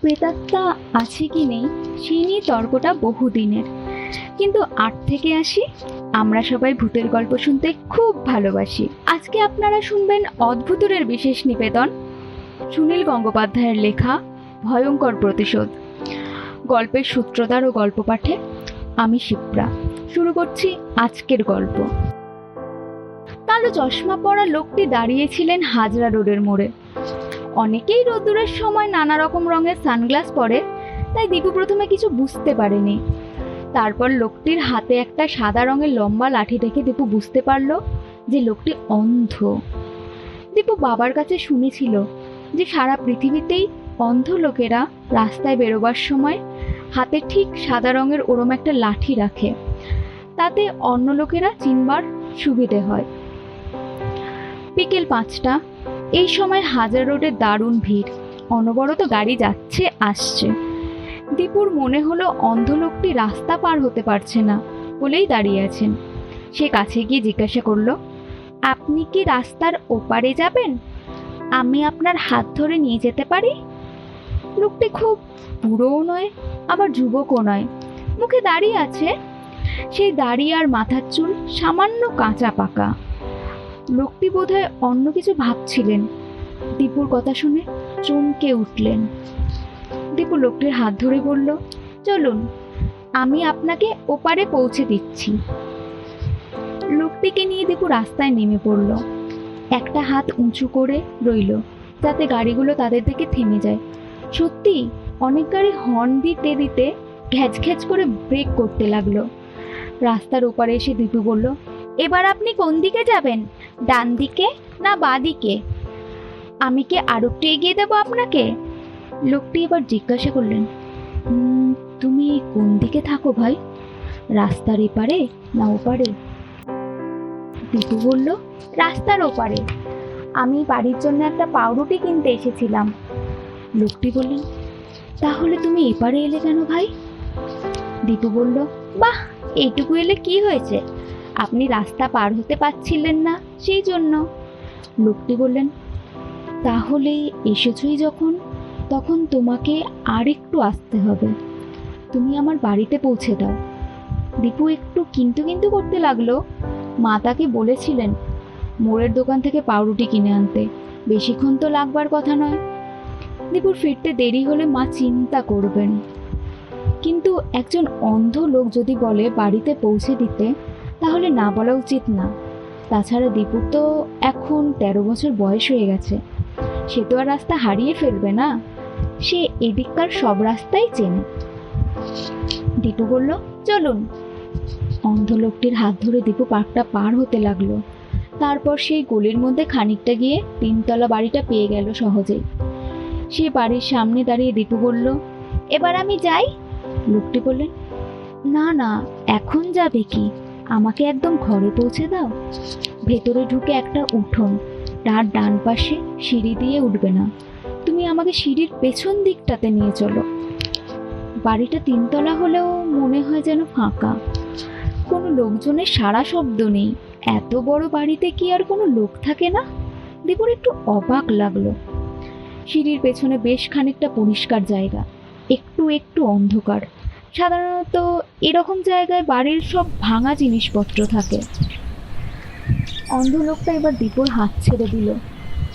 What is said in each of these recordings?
প্রেতাত্মা আছে কি নেই সেই নিয়ে তর্কটা বহুদিনের, কিন্তু ৮ থেকে ৮০ আমরা সবাই ভূতের গল্প শুনতে খুব ভালোবাসি। আজকে আপনারা শুনবেন অদ্ভুতের বিশেষ নিবেদন, সুনীল গঙ্গোপাধ্যায়ের লেখা ভয়ঙ্কর প্রতিশোধ। গল্পের সূত্রধার ও গল্প পাঠে আমি শিপ্রা। শুরু করছি আজকের গল্প। কালো চশমা পরা লোকটি দাঁড়িয়েছিলেন হাজরা রোডের মোড়ে। অনেকেই রোদ্দুরের সময় নানা রকম রঙের সানগ্লাস পরে, তাই দীপু প্রথমে কিছু বুঝতে পারেনি। তারপর লোকটির হাতে একটা সাদা রঙের লম্বা লাঠি দেখে দীপু বুঝতে পারল যে লোকটি অন্ধ। দীপু বাবার কাছে শুনেছিল যে সারা পৃথিবীতেই অন্ধ লোকেরা রাস্তায় বেরোবার সময় হাতে ঠিক সাদা রঙের ওরম একটা লাঠি রাখে, তাতে অন্য লোকেরা চিনবার সুবিধে হয়। বিকেল ৫টা। এই সময় হাজার রোডে দারুণ ভিড়, অনবরত গাড়ি যাচ্ছে আসছে। দীপুর মনে হলো অন্ধ লোকটি রাস্তা পার হতে পারছে না বলেই দাঁড়িয়ে আছেন। সে কাছে গিয়ে জিজ্ঞাসা করলো, আপনি কি রাস্তার ওপারে যাবেন? আমি আপনার হাত ধরে নিয়ে যেতে পারি? লোকটি খুব বুড়োও নয় আবার যুবকও নয়, মুখে দাড়ি আছে। সেই দাড়ি আর মাথার চুল সামান্য কাঁচা পাকা। লোকটি বোধহয় অন্য কিছু ভাবছিলেন। দীপুর কথা শুনে চমকে উঠলেন। দীপু লোকটির হাত ধরে বলল, চলুন, আমি আপনাকে ওপারে পৌঁছে দিচ্ছি। লোকটিকে নিয়ে দীপু রাস্তায় নেমে পড়ল। একটা হাত উঁচু করে রইল যাতে গাড়িগুলো তাদের দিকে থেমে যায়। সত্যি অনেক গাড়ি হর্ন দিতে দিতে ঘ্যাচ ঘ্যাচ করে ব্রেক করতে লাগলো। রাস্তার ওপারে এসে দীপু বলল, এবার আপনি কোন দিকে যাবেন? ডান দিকে না বাঁ দিকে? আমি কি আরো একটু এগিয়ে দেবো আপনাকে? লোকটি এবার জিজ্ঞাসা করলেন, তুমি কোন দিকে থাকো ভাই? রাস্তার এপারে না ওপারে? দীপু বলল, রাস্তার ওপারে। আমি বাড়ির জন্য একটা পাউরুটি কিনতে এসেছিলাম। লোকটি বললেন, তাহলে তুমি এপারে এলে কেন ভাই? দীপু বলল, বাহ, এইটুকু এলে কি হয়েছে? আপনি রাস্তা পার হতে পারছিলেন না সেই জন্য। লোকটি বললেন, তাহলে এসেছই যখন, তখন তোমাকে আর একটু আসতে হবে। তুমি আমার বাড়িতে পৌঁছে দাও। দীপু একটু কিন্তু কিন্তু করতে লাগলো। মা তাকে বলেছিলেন মোড়ের দোকান থেকে পাউরুটি কিনে আনতে, বেশিক্ষণ তো লাগবার কথা নয়। দীপুর ফিরতে দেরি হলে মা চিন্তা করবেন। কিন্তু একজন অন্ধ লোক যদি বলে বাড়িতে পৌঁছে দিতে, তাহলে না বলা উচিত না। তাছাড়া দীপুর তো এখন 13 বছর বয়স হয়ে গেছে, সে তো আর রাস্তা হারিয়ে ফেলবে না। সে এদিককার সব রাস্তাই চেনে। দীপু বলল, চলুন। অন্ধ লোকটির হাত ধরে দীপু পার্কটা পার হতে লাগলো। তারপর সেই গলির মধ্যে খানিকটা গিয়ে 3তলা বাড়িটা পেয়ে গেল সহজেই। সে বাড়ির সামনে দাঁড়িয়ে দীপু বলল, এবার আমি যাই? লোকটি বললেন, না না, এখন যাবে কি? আমাকে একদম ঘরে পৌঁছে দাও। ভেতরে ঢুকে একটা উঠোন, তার ডান পাশে সিঁড়ি দিয়ে উঠবে না, তুমি আমাকে সিঁড়ির পেছন দিকটাতে নিয়ে চলো। বাড়িটা 3তলা হলেও মনে হয় যেন ফাঁকা, কোনো লোকজনের সারা শব্দ নেই। এত বড় বাড়িতে কি আর কোনো লোক থাকে না? দীপুর একটু অবাক লাগলো। সিঁড়ির পেছনে বেশ খানিকটা পরিষ্কার জায়গা, একটু একটু অন্ধকার। সাধারণত এরকম জায়গায় বাড়ির সব ভাঙা জিনিসপত্র থাকে। অন্ধ লোকটা এবার দীপুর হাত ছেড়ে দিল,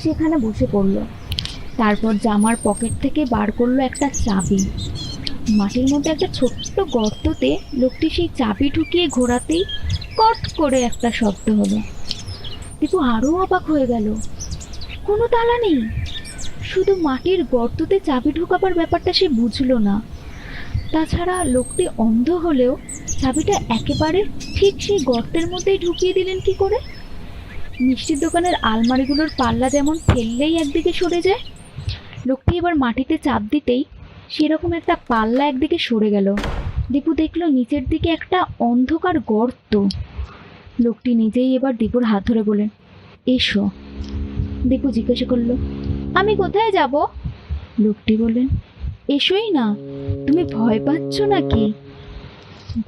সেখানে বসে পড়ল। তারপর জামার পকেট থেকে বার করলো একটা চাবি। মাটির মধ্যে একটা ছোট্ট গর্ততে লোকটি সেই চাবি ঢুকিয়ে ঘোরাতেই কট করে একটা শব্দ হলো। দীপু আরও অবাক হয়ে গেল। কোনো তালা নেই, শুধু মাটির গর্ততে চাবি ঢোকাবার ব্যাপারটা সে বুঝলো না। তাছাড়া লোকটি অন্ধ হলেও চাবিটা একেবারে ঠিক সেই গর্তের মধ্যেই ঢুকিয়ে দিলেন কি করে? মিষ্টির দোকানের আলমারিগুলোর পাল্লা যেমন ফেললেই একদিকে সরে যায়, লোকটি এবার মাটিতে চাপ দিতেই সেরকম একটা পাল্লা একদিকে সরে গেল। দীপু দেখলো নিচের দিকে একটা অন্ধকার গর্ত। লোকটি নিজেই এবার দীপুর হাত ধরে বললেন, এসো। দীপু জিজ্ঞাসা করলো, আমি কোথায় যাব? লোকটি বললেন, এসোই না, তুমি ভয় পাচ্ছ নাকি?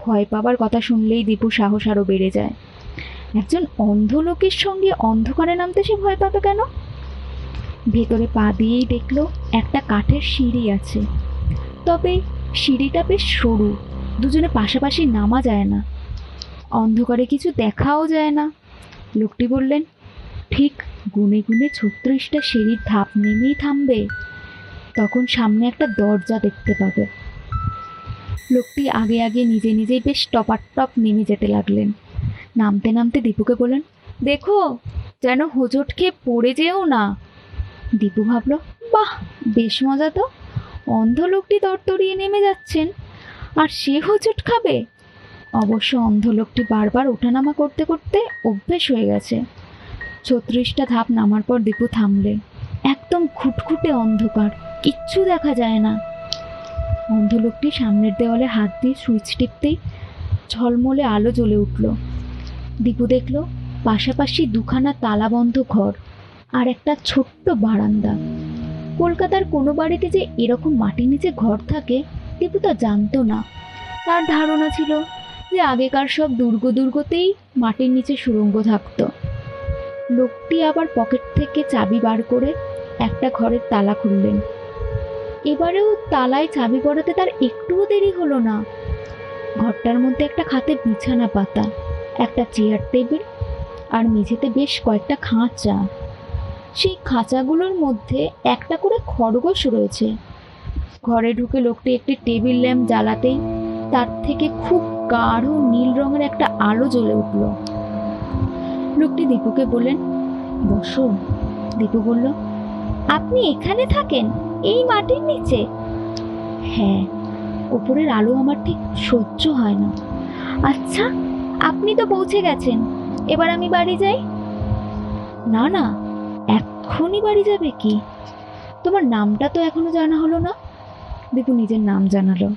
ভয় পাবার কথা শুনলেই দীপুর সাহস আরো বেড়ে যায়। একজন অন্ধ লোকের সঙ্গে অন্ধকারে নামতে সে ভয় পাবে কেন? ভেতরে পা দিয়েই দেখলো একটা কাঠের সিঁড়ি আছে। তবে সিঁড়িটা বেশ সরু, দুজনে পাশাপাশি নামা যায় না, অন্ধকারে কিছু দেখাও যায় না। লোকটি বললেন, ঠিক গুনে গুনে 36টা সিঁড়ির ধাপ নেমেই থামবে, তখন সামনে একটা দরজা দেখতে পাবে। লোকটি আগে আগে নিজে নিজেই বেশ টপাটপ নেমে যেতে লাগলেন। নামতে নামতে দীপুকে বললেন, দেখো যেন হোঁচট খেয়ে পড়ে যেও না। দীপু ভাবল, বাহ, বেশ মজা তো, অন্ধ লোকটি তরতরিয়ে নেমে যাচ্ছেন আর সে হোঁচট খাবে। অবশ্য অন্ধ লোকটি বারবার ওঠানামা করতে করতে অভ্যেস হয়ে গেছে। 36টা ধাপ নামার পর দীপু থামলে। একদম খুটখুটে অন্ধকার, কিচ্ছু দেখা যায় না। অন্ধ লোকটি সামনের দেওয়ালে হাত দিয়ে সুইচ টিপতেই ঝলমলে আলো জ্বলে উঠল। দীপু দেখল পাশাপাশি দুখানা তালাবন্ধ ঘর আর একটা ছোট্ট বারান্দা। কলকাতার কোনো বাড়িতে যে এরকম মাটির নিচে ঘর থাকে দীপু তা জানতো না। তার ধারণা ছিল যে আগেকার সব দুর্গতেই মাটির নিচে সুড়ঙ্গ থাকতো। লোকটি আবার পকেট থেকে চাবি বার করে একটা ঘরের তালা খুললেন। এবারেও তালায় চাবি পড়াতে তার একটুও দেরি হলো না। ঘরটার মধ্যে একটা খাটে বিছানা পাতা, একটা চেয়ার টেবিল আর মেঝেতে বেশ কয়েকটা খাঁচা। সেই খাঁচাগুলোর মধ্যে একটা করে খরগোশ রয়েছে। ঘরে ঢুকে লোকটি একটি টেবিল ল্যাম্প জ্বালাতেই তার থেকে খুব গাঢ় নীল রঙের একটা আলো জ্বলে উঠল। লোকটি দীপুকে বললেন, বসো। দীপু বলল, আপনি এখানে থাকেন, এই মাটির নিচে? হ্যাঁ, ওপরের আলো আমার ঠিক সহ্য হয় না। আচ্ছা, আপনি তো পৌঁছে গেছেন, এবার আমি বাড়ি যাই? না না, এক্ষুনি বাড়ি যাবে কি? তোমার নামটা তো এখনো জানা হলো না। দীপু নিজের নাম জানালো।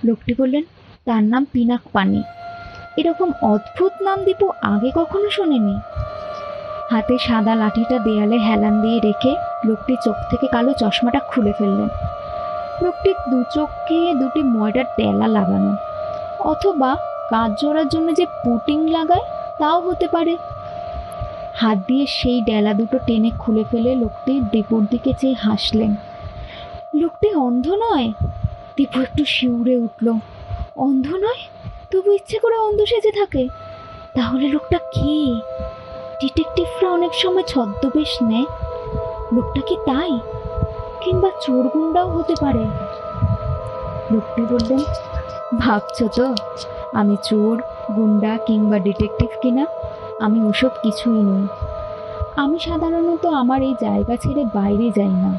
লোকটি বললেন, তার নাম পিনাক পানি। এরকম অদ্ভুত নাম দীপু আগে কখনো শোনেনি। হাতে সাদা লাঠিটা দেয়ালে হেলান দিয়ে রেখে লোকটি চোখ থেকে কালো চশমাটা খুলে ফেললেন। লোকটির দু চোখে দুটি ময়দার টেলা লাগানো, অথবা কাঁচ জোড়ার জন্য যে পুটিং লাগায় তাও হতে পারে। হাত দিয়ে সেই ডেলা দুটো টেনে খুলে ফেলে লোকটি দীপুর দিকে চেয়ে হাসলেন। লোকটি অন্ধ নয়। দীপু একটু শিউরে উঠল। অন্ধ নয়, তবু ইচ্ছে করে অন্ধ সেজে থাকে? তাহলে লোকটা কে? ডিটেকটিভরা অনেক সময় ছদ্মবেশ নেয়, লোকটা কি তাই? কিংবা চোর গুন্ডাও হতে পারে। লোকটি বললেন, ভাবছো তো আমি চোর, গুন্ডা কিংবা ডিটেকটিভ কিনা? আমি ওসব কিছুই নই। আমি সাধারণত আমার এই জায়গা ছেড়ে বাইরে যাই না,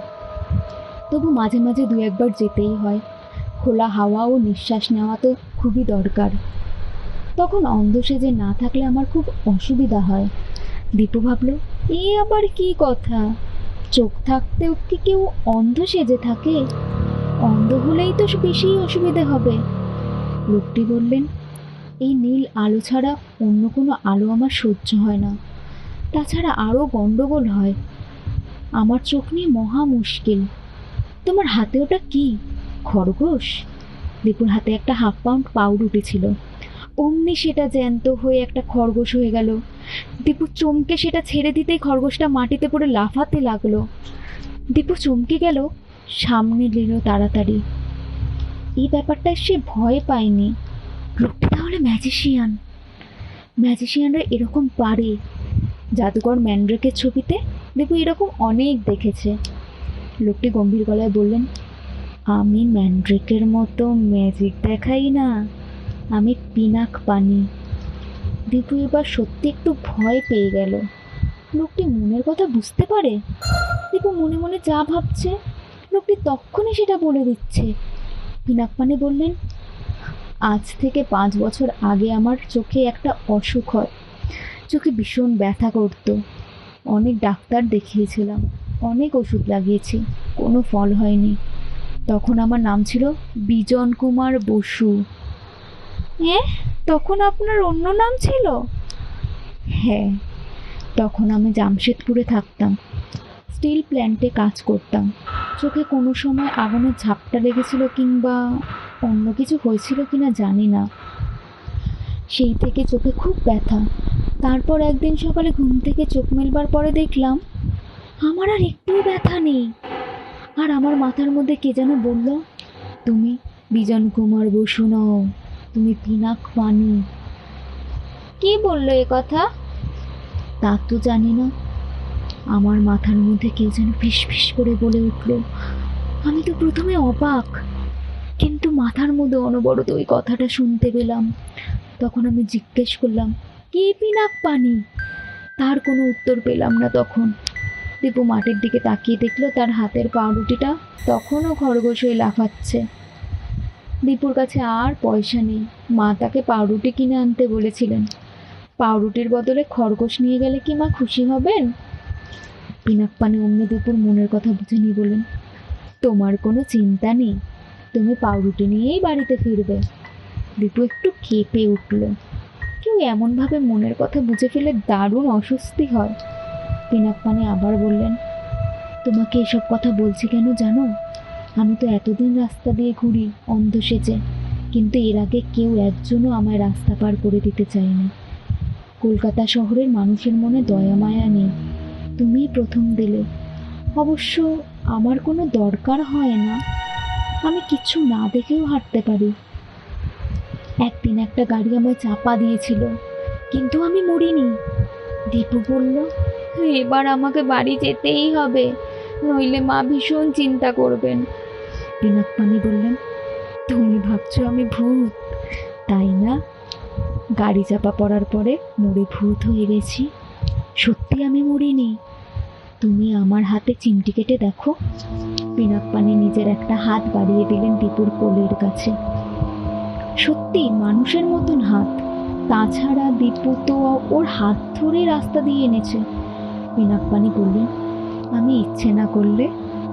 তবু মাঝে মাঝে দু একবার যেতেই হয়। খোলা হাওয়া ও নিঃশ্বাস নেওয়া তো খুবই দরকার। তখন অন্ধ সেজে না থাকলে আমার খুব অসুবিধা হয়। দীপু ভাবল, এ আবার কি কথা? চোখ থাকতেও কি কেউ অন্ধ সেজে থাকে? অন্ধ হলেই তো বেশি অসুবিধে হবে। লোকটি বললেন, এই নীল আলো ছাড়া অন্য কোনো আলো আমার সহ্য হয় না। তাছাড়া আরও গন্ডগোল হয়। আমার চোখ নিয়ে মহা মুশকিল। তোমার হাতে ওটা কি, খরগোশ? দীপুর হাতে একটা হাফ পাউন্ড পাউরুটি ছিল। অমনি সেটা জ্যান্ত হয়ে একটা খরগোশ হয়ে গেল। দীপু চমকে সেটা ছেড়ে দিতেই খরগোশটা মাটিতে পড়ে লাফাতে লাগলো। দীপু চমকে গেল, সামনে নিল তাড়াতাড়ি। এই ব্যাপারটায় সে ভয় পায়নি। লোকটি তাহলে ম্যাজিশিয়ান। ম্যাজিশিয়ানরা এরকম পারে। জাদুকর ম্যান্ড্রেকের ছবিতে দীপু এরকম অনেক দেখেছে। লোকটি গম্ভীর গলায় বললেন, আমি ম্যান্ড্রেকের মতো ম্যাজিক দেখাই না, আমি পিনাক পানি। দীপু এবার সত্যি একটু ভয় পেয়ে গেল। লোকটি মনের কথা বুঝতে পারে। দীপু মনে মনে যা ভাবছে লোকটি তক্ষুনি সেটা বলে দিচ্ছে। পিনাক পানি বললেন, আজ থেকে 5 বছর আগে আমার চোখে একটা অসুখ হয়। চোখে ভীষণ ব্যথা করতো। অনেক ডাক্তার দেখিয়েছিলাম, অনেক ওষুধ লাগিয়েছি, কোনো ফল হয়নি। তখন আমার নাম ছিল বিজন কুমার বসু। তখন আপনার অন্য নাম ছিল? হ্যাঁ, তখন আমি জামশেদপুরে থাকতাম, স্টিল প্ল্যান্টে কাজ করতাম। চোখে কোনো সময় আগুনের ঝাপটা লেগেছিল কিংবা অন্য কিছু হয়েছিল কিনা জানি না। সেই থেকে চোখে খুব ব্যথা। তারপর একদিন সকালে ঘুম থেকে চোখ মেলবার পরে দেখলাম আমার আর একটুও ব্যথা নেই। আর আমার মাথার মধ্যে কে যেন বলল, তুমি বিজন কুমার বসু নও, তুমি পিনাক পানি। কে বললো এ কথা? তা তো জানি না, আমার মাথার মধ্যে কেউ যেন ফিস ফিস করে বলে উঠল। আমি তো প্রথমে অবাক, কিন্তু মাথার মধ্যে অনবরত ওই কথাটা শুনতে পেলাম। তখন আমি জিজ্ঞেস করলাম, কে পিনাক পানি? তার কোনো উত্তর পেলাম না তখন। দীপু মাটির দিকে তাকিয়ে দেখলো তার হাতের পাউরুটিটা তখনও খরগোশ হয়ে লাফাচ্ছে। দীপুর কাছে আর পয়সা নেই, মা তাকে পাউরুটি কিনে আনতে বলেছিলেন। পাউরুটির বদলে খরগোশ নিয়ে গেলে কি মা খুশি হবেন? পিনাক পানি অন্য দীপুর মনের কথা বুঝে নিয়ে বললেন, তোমার কোনো চিন্তা নেই, তুমি পাউরুটি নিয়েই বাড়িতে ফিরবে। দীপু একটু কেঁপে উঠল। কেউ এমনভাবে মনের কথা বুঝে ফেলে দারুণ অস্বস্তি হয়। পিনাক পানি আবার বললেন, তোমাকে এসব কথা বলছি কেন জানো? আমি তো এতদিন রাস্তা দিয়ে ঘুরি অন্ধ সেজে, কিন্তু এর আগে কেউ একজনও আমায় রাস্তা পার করে দিতে চায়নি। কলকাতা শহরের মানুষের মনে দয়া মায়া নেই, তুমিই প্রথম দিলে। অবশ্য আমার কোনো দরকার হয় না, আমি কিচ্ছু না দেখেও হাঁটতে পারি। একদিন একটা গাড়ি আমায় চাপা দিয়েছিল, কিন্তু আমি মরিনি। দীপু বলল, এবার আমাকে বাড়ি যেতেই হবে, নইলে মা ভীষণ চিন্তা করবেন। পিনাক পানি বললেন, তুমি ভাবছো আমি ভূত, তাই না? গাড়ি চাপা পড়ার পরে মরে ভূত হয়ে গেছি। সত্যি আমি মরিনি, তুমি আমার হাতে চিমটি কেটে দেখো। পিনাক পানি নিজের একটা হাত বাড়িয়ে দিলেন দীপুর কোলের কাছে। সত্যি মানুষের মতন হাত। তাছাড়া দীপু তো ওর হাত ধরে রাস্তা দিয়ে এনেছে। পিনাক পানি বললেন, আমি ইচ্ছে না করলে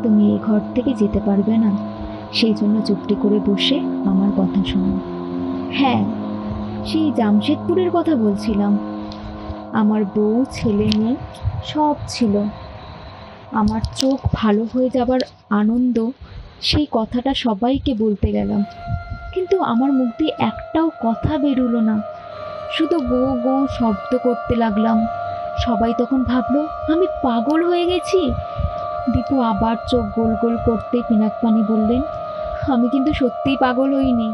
তুমি এই ঘর থেকে যেতে পারবে না, সেই জন্য চুপটি করে বসে আমার কথা শোনো। হ্যাঁ, সেই জামশেদপুরের কথা বলছিলাম। আমার বউ, ছেলে মেয়ে সব ছিল। আমার চোখ ভালো হয়ে যাবার আনন্দ, সেই কথাটা সবাইকে বলতে গেলাম, কিন্তু আমার মুখ দিয়ে একটাও কথা বেরোলো না। শুধু গো গো শব্দ করতে লাগলাম। সবাই তখন ভাবলো আমি পাগল হয়ে গেছি। দীপু আবার চোখ গোল গোল করতে পিনাক পানি বললেন, আমি কিন্তু সত্যিই পাগল হইনি,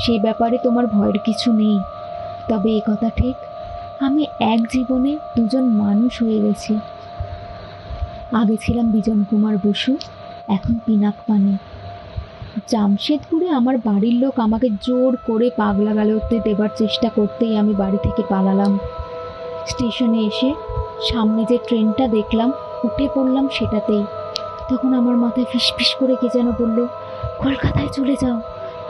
সে ব্যাপারে তোমার ভয়ের কিছু নেই। তবে এ কথা ঠিক, আমি এক জীবনে দুজন মানুষ হয়ে গেছি। আগে ছিলাম বিজন কুমার বসু, এখন পিনাক পানি। জামশেদপুরে আমার বাড়ির লোক আমাকে জোর করে পাগলা গারদে দেবার চেষ্টা করতেই আমি বাড়ি থেকে পালালাম। স্টেশনে এসে সামনে যে ট্রেনটা দেখলাম উঠে পড়লাম সেটাতেই। তখন আমার মাথায় ফিসফিস করে কে যেন বলল, কলকাতায় চলে যাও,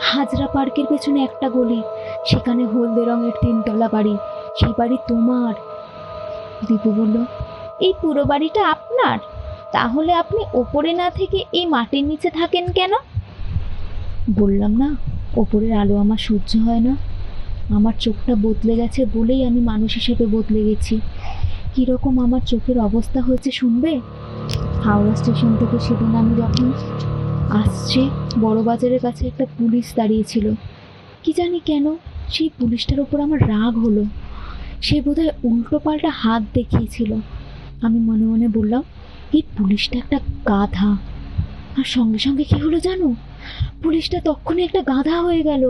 হাজরা পার্কের পেছনে একটা গলি, সেখানে হলদে রঙের 3 তলা বাড়ি, সেই বাড়ি তোমার। দীপু বলল, এই পুরো বাড়িটা আপনার? তাহলে আপনি ওপরে না থেকে এই মাটির নিচে থাকেন কেন? বললাম না, ওপরের আলো আমার সহ্য হয় না। আমার চোখটা বদলে গেছে বলেই আমি মানুষ হিসেবে বদলে গেছি। কীরকম আমার চোখের অবস্থা হয়েছে শুনবে? হাওড়া স্টেশন থেকে সেদিন আমি যখন আসছে, বড় বাজারের কাছে একটা পুলিশ দাঁড়িয়েছিল। কি জানি কেন সেই পুলিশটার ওপর আমার রাগ হলো। সে বোধহয় উল্টো পাল্টা হাত দেখিয়েছিল। আমি মনে মনে বললাম, এই পুলিশটা একটা গাধা। আর সঙ্গে সঙ্গে কি হলো জানো? পুলিশটা তখনই একটা গাধা হয়ে গেল।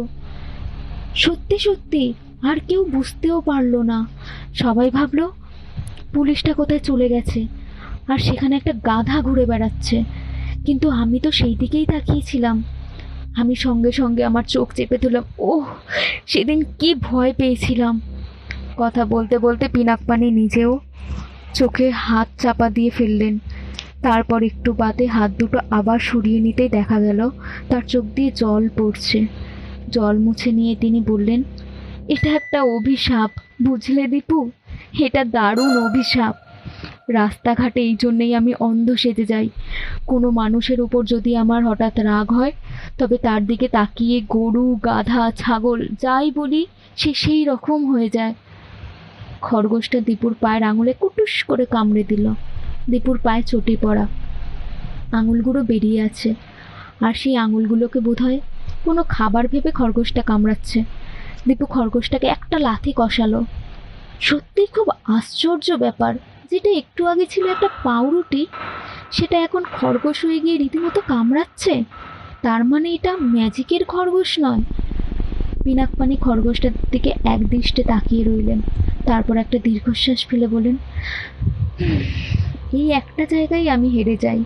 সত্যি সত্যি, আর কেউ বুঝতেও পারলো না। সবাই ভাবলো পুলিশটা কোথায় চলে গেছে, আর সেখানে একটা গাধা ঘুরে বেড়াচ্ছে। কিন্তু আমি তো সেই দিকেই তাকিয়েছিলাম। আমি সঙ্গে সঙ্গে আমার চোখ চেপে ধরলাম। ওহ, সেদিন কি ভয় পেয়েছিলাম! কথা বলতে বলতে পিনাক পানি নিজেও চোখে হাত চাপা দিয়ে ফেললেন। তারপর একটু বাদে হাত দুটো আবার সরিয়ে নিতেই দেখা গেল তার চোখ দিয়ে জল পড়ছে। জল মুছে নিয়ে তিনি বললেন, এটা একটা অভিশাপ, বুঝলে দীপু? এটা দারুণ অভিশাপ। রাস্তাঘাটে এই জন্যেই আমি অন্ধ সেজে যাই। কোনো মানুষের উপর যদি আমার হঠাৎ রাগ হয়, তবে তার দিকে তাকিয়ে গরু, গাধা, ছাগল যাই বলি সে সেই রকম হয়ে যায়। খরগোশটা দীপুর পায়ের আঙুলে কুটুস করে কামড়ে দিল। দীপুর পায়ে চটি পড়া, আঙুলগুলো বেরিয়ে আছে, আর সেই আঙুলগুলোকে বোধহয় কোনো খাবার ভেবে খরগোশটা কামড়াচ্ছে। দীপু খরগোশটাকে একটা লাথি কষালো। সত্যি খুব আশ্চর্য ব্যাপার, যেটা একটু আগে ছিল একটা পাউরুটি, সেটা এখন খরগোশ হয়ে গিয়ে রীতিমতো কামড়াচ্ছে। তার মানে এটা ম্যাজিকের খরগোশ নয়। পিনাকপানি খরগোশটার দিকে এক দৃষ্টে তাকিয়ে রইলেন, তারপর একটা দীর্ঘশ্বাস ফেলে বলেন, এই একটা জায়গায় আমি হেরে যাই।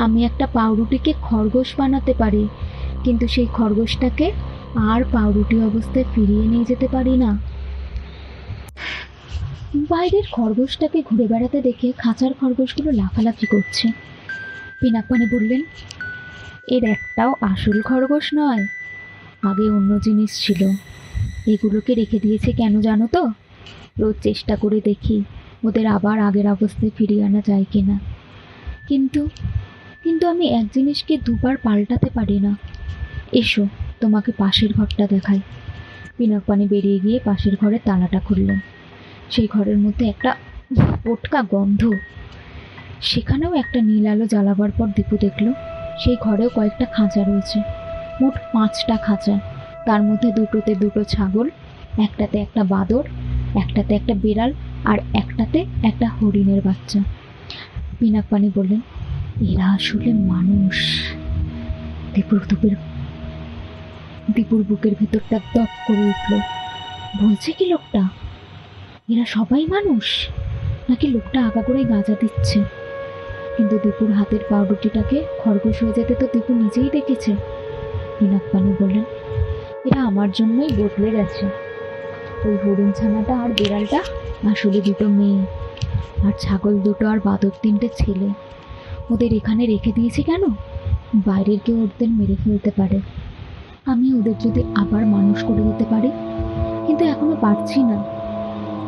আমি একটা পাউরুটিকে খরগোশ বানাতে পারি, কিন্তু সেই খরগোশটাকে আর পাউরুটি অবস্থায় ফিরিয়ে নিয়ে যেতে পারি না। বাইরের খরগোশটাকে ঘুরে বেড়াতে দেখে খাঁচার খরগোশগুলো লাফালাফি করছে। পিনাকপানি বললেন, এর একটাও আসল খরগোশ নয়, আগে অন্য জিনিস ছিল। এগুলোকে রেখে দিয়েছে কেন জানো তো? রোজ চেষ্টা করে দেখি ওদের আবার আগের অবস্থায় ফিরিয়ে আনা যায় কিনা। কিন্তু কিন্তু আমি এক জিনিসকে দুবার পাল্টাতে পারি না। এসো, তোমাকে পাশের ঘরটা দেখাই। পিনাকপানি বেরিয়ে গিয়ে পাশের ঘরের তালাটা খুললেন। সেই ঘরের মধ্যে একটা পটকা গন্ধ। সেখানেও একটা নীল আলো জ্বালাবার পর দীপু দেখল সেই ঘরেও কয়েকটা খাঁচা রয়েছে, মোট 5টা খাঁচা। তার মধ্যে দুটোতে দুটো ছাগল, একটাতে একটা বাঁদর, একটাতে একটা বিড়াল, আর একটাতে একটা হরিণের বাচ্চা। পিনাকপানি বললেন, এরা আসলে মানুষ। দীপুর বুকের ভেতরটা দপ করে উঠল। বলছে কি লোকটা? এরা সবাই মানুষ, নাকি লোকটা আগাগোড়াই গাঁজা দিচ্ছে? কিন্তু দীপুর হাতের পাউরুটিটাকে খরগোশ হয়ে যেতে তো দীপু নিজেই দেখেছে। পিনাকপানি বললেন, এরা আমার জন্যই বদলে গেছে। ওই হরিণ ছানাটা আর বিড়ালটা আসলে দুটো মেয়ে, আর ছাগল দুটো আর বাঁদর 3টে ছেলে। ওদের এখানে রেখে দিয়েছি কেন? বাইরের কেউ ওদের মেরে ফেলতে পারে। আমি ওদের যদি আবার মানুষ করে দিতে পারি, কিন্তু এখনো পারছি না।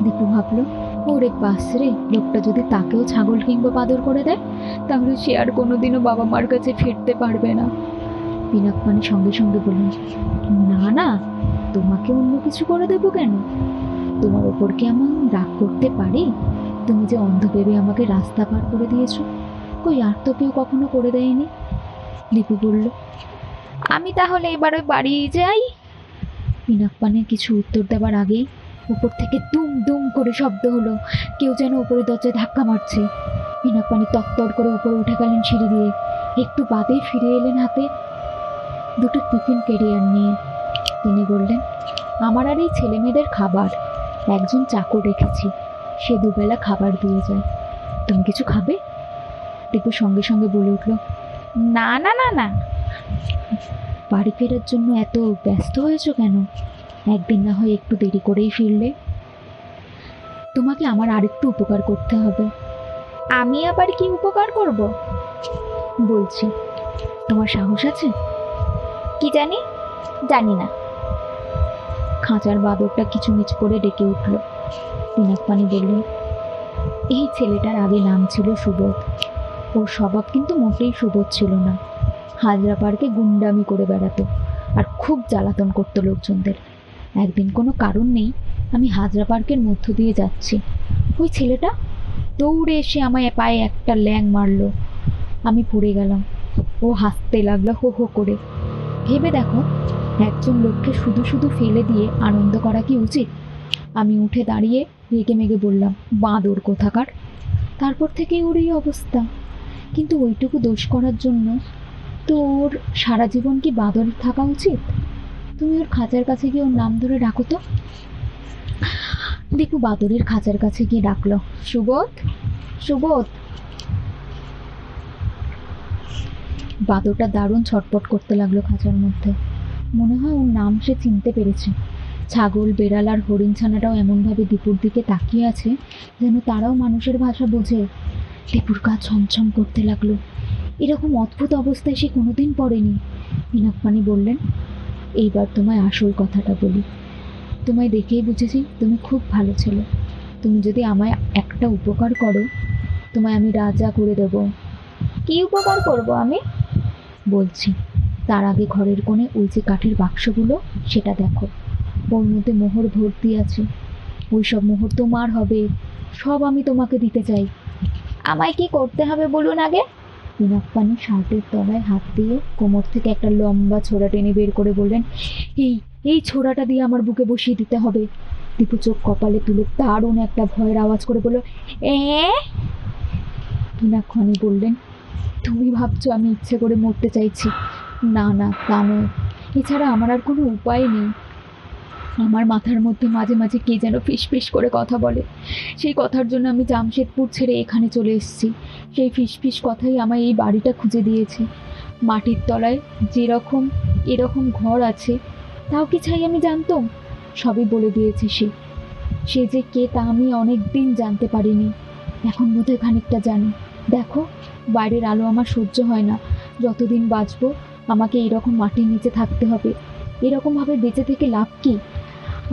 দীপু ভাবলো, ওরে বাস রে, লোকটা যদি তাকেও ছাগল কিংবা বাঁদর করে দেয়, তাহলে সে আর কোনোদিনও বাবা মার কাছে ফিরতে পারবে না। পিনাকপানি সঙ্গে সঙ্গে বললেন, না না, তোমাকে অন্য কিছু করে দেবো কেন? তোমার ওপর কি আমি রাগ করতে পারি? তুমি যে অন্ধ ভেবে আমাকে রাস্তা পার করে দিয়েছো, কই আর তো কেউ কখনো করে দেয়নি। দীপু বলল, আমি তাহলে এবার ওই বাড়ি যাই। পিনাকপানির কিছু উত্তর দেবার আগেই উপর থেকে দুম দুম করে শব্দ হলো, কেউ যেন উপরে দরজায় ধাক্কা মারছে। পিনাকপানি তত্তর করে উপরে উঠে গেলেন সিঁড়ি দিয়ে। একটু বাদেই ফিরে এলেন হাতে দুটো টিফিন ক্যারিয়ার নিয়ে। তিনি বললেন, আমার আর এই ছেলে মেয়েদের খাবার। একজন চাকর রেখেছি, সে দুবেলা খাবার দিয়ে যায়। তুমি কিছু খাবে? দীপু সঙ্গে সঙ্গে বলে উঠল, না না না না। বাড়ি ফেরার জন্য এত ব্যস্ত হয়েছো কেন? একদিন না হয় একটু দেরি করেই ফিরলে। তোমাকে আমার আরেকটু উপকার করতে হবে। আমি আবার কি উপকার করব? বলছি, তোমার সাহস আছে? কি জানি, জানি না। খাঁচার বাঁদরটা কিছুমিছ করে ডেকে উঠল। পিনাকপানি বললেন, এই ছেলেটার আগে নাম ছিল সুবোধ। ওর স্বভাব কিন্তু মোটেই সুবোধ ছিল না। হাজরা পার্কে গুন্ডামি করে বেড়াতো আর খুব জ্বালাতন করতো লোকজনদের। একদিন কোনো কারণ নেই আমি হাজরা পার্কের মধ্য দিয়ে যাচ্ছি, ওই ছেলেটা দৌড়ে এসে আমায় পায়ে একটা ল্যাং মারলো। আমি পড়ে গেলাম। ও হাসতে লাগলো হো হো করে। ভেবে দেখো, একজন লোককে শুধু শুধু ফেলে দিয়ে আনন্দ করা কি উচিত? আমি উঠে দাঁড়িয়ে রেগে মেগে বললাম, বাঁদর কোথাকার। তারপর থেকেই ওর এই অবস্থা। কিন্তু ওইটুকু দোষ করার জন্য তো ওর সারা জীবন কি বাঁদর থাকা উচিত? তুমি ওর খাঁচার কাছে গিয়ে ওর নাম ধরে ডাকো তো। দীপু বাঁদরের খাঁচার কাছে গিয়ে ডাকলো, সুবোধ, সুবোধ। বাঁদরটা দারুণ ছটপট করতে লাগলো খাঁচার মধ্যে। মনে হয় ওর নাম সে চিনতে পেরেছে। ছাগল, বেড়াল আর হরিণ ছানাটাও এমনভাবে দীপুর দিকে তাকিয়ে আছে যেন তারাও মানুষের ভাষা বোঝে। দীপুর গা ছমছম করতে লাগলো। এরকম অদ্ভুত অবস্থায় সে কোনোদিন পড়েনি। পিনাকপানি বললেন, এইবার তোমায় আসল কথাটা বলি। তোমায় দেখেই বুঝেছি তুমি খুব ভালো ছেলে। তুমি যদি আমায় একটা উপকার করো, তোমায় আমি রাজা করে দেব। কি উপকার করব আমি? বলছি, তার আগে ঘরের কোণে ওই যে কাঠের বাক্সগুলো, সেটা দেখো। ওর মধ্যে মোহর ভর্তি আছে। ওই সব মোহর তোমার হবে, সব আমি তোমাকে দিতে চাই। আমায় কি করতে হবে বলুন আগে? পিনাকপানি শার্টের তলায় হাত দিয়ে কোমর থেকে একটা লম্বা ছোরা টেনে বের করে বললেন, এই এই ছোরাটা দিয়ে আমার বুকে বসিয়ে দিতে হবে। দীপু চোখ কপালে তুলে দারুণ একটা ভয়ের আওয়াজ করে বলল, এ। পিনাকপানি বললেন, তুমি ভাবছো আমি ইচ্ছে করে মরতে চাইছি? না না, তা নয়। এছাড়া আমার আর কোনো উপায় নেই। আমার মাথার মধ্যে মাঝে মাঝে কে যেন ফিসফিস করে কথা বলে। সেই কথার জন্য আমি জামশেদপুর ছেড়ে এখানে চলে এসেছি। সেই ফিসফিস কথাই আমায় এই বাড়িটা খুঁজে দিয়েছে। মাটির তলায় যেরকম এরকম ঘর আছে, তাও কি চাই আমি জানতাম? সবই বলে দিয়েছে সে। সে যে কে তা আমি অনেক দিন জানতে পারিনি, এখন বোধহয় খানিকটা জানি। দেখো, বাইরের আলো আমার সহ্য হয় না। যতদিন বাঁচবো আমাকে এরকম মাটির নিচে থাকতে হবে। এরকমভাবে বেঁচে থেকে লাভ কি?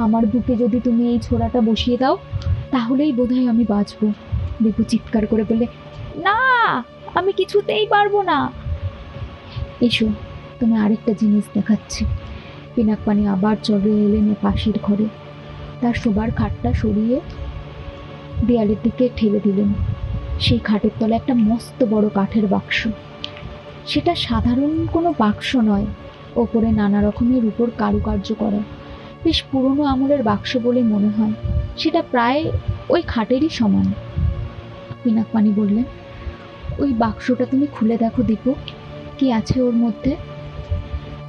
আমার বুকে যদি তুমি এই ছোড়াটা বসিয়ে দাও, তাহলেই বোধহয় আমি বাঁচবো। দীপু চিৎকার করে বললে, না, আমি কিছুতেই পারবো না। এসো, তুমি আরেকটা জিনিস দেখাচ্ছি। পিনাকপানি আবার চলে এলেন পাশের ঘরে। তার শোবার খাটটা সরিয়ে দেয়ালের দিকে ঠেলে দিলেন। সেই খাটের তলে একটা মস্ত বড় কাঠের বাক্স। সেটা সাধারণ কোনো বাক্স নয়, ওপরে নানা রকমের উপর কারুকার্য করা। বেশ পুরনো আমলের বাক্স বলে মনে হয়। সেটা প্রায় ওই খাটেরই সমান। পিনাকপানি বললেন, ওই বাক্সটা তুমি খুলে দেখো দীপু, কি আছে ওর মধ্যে।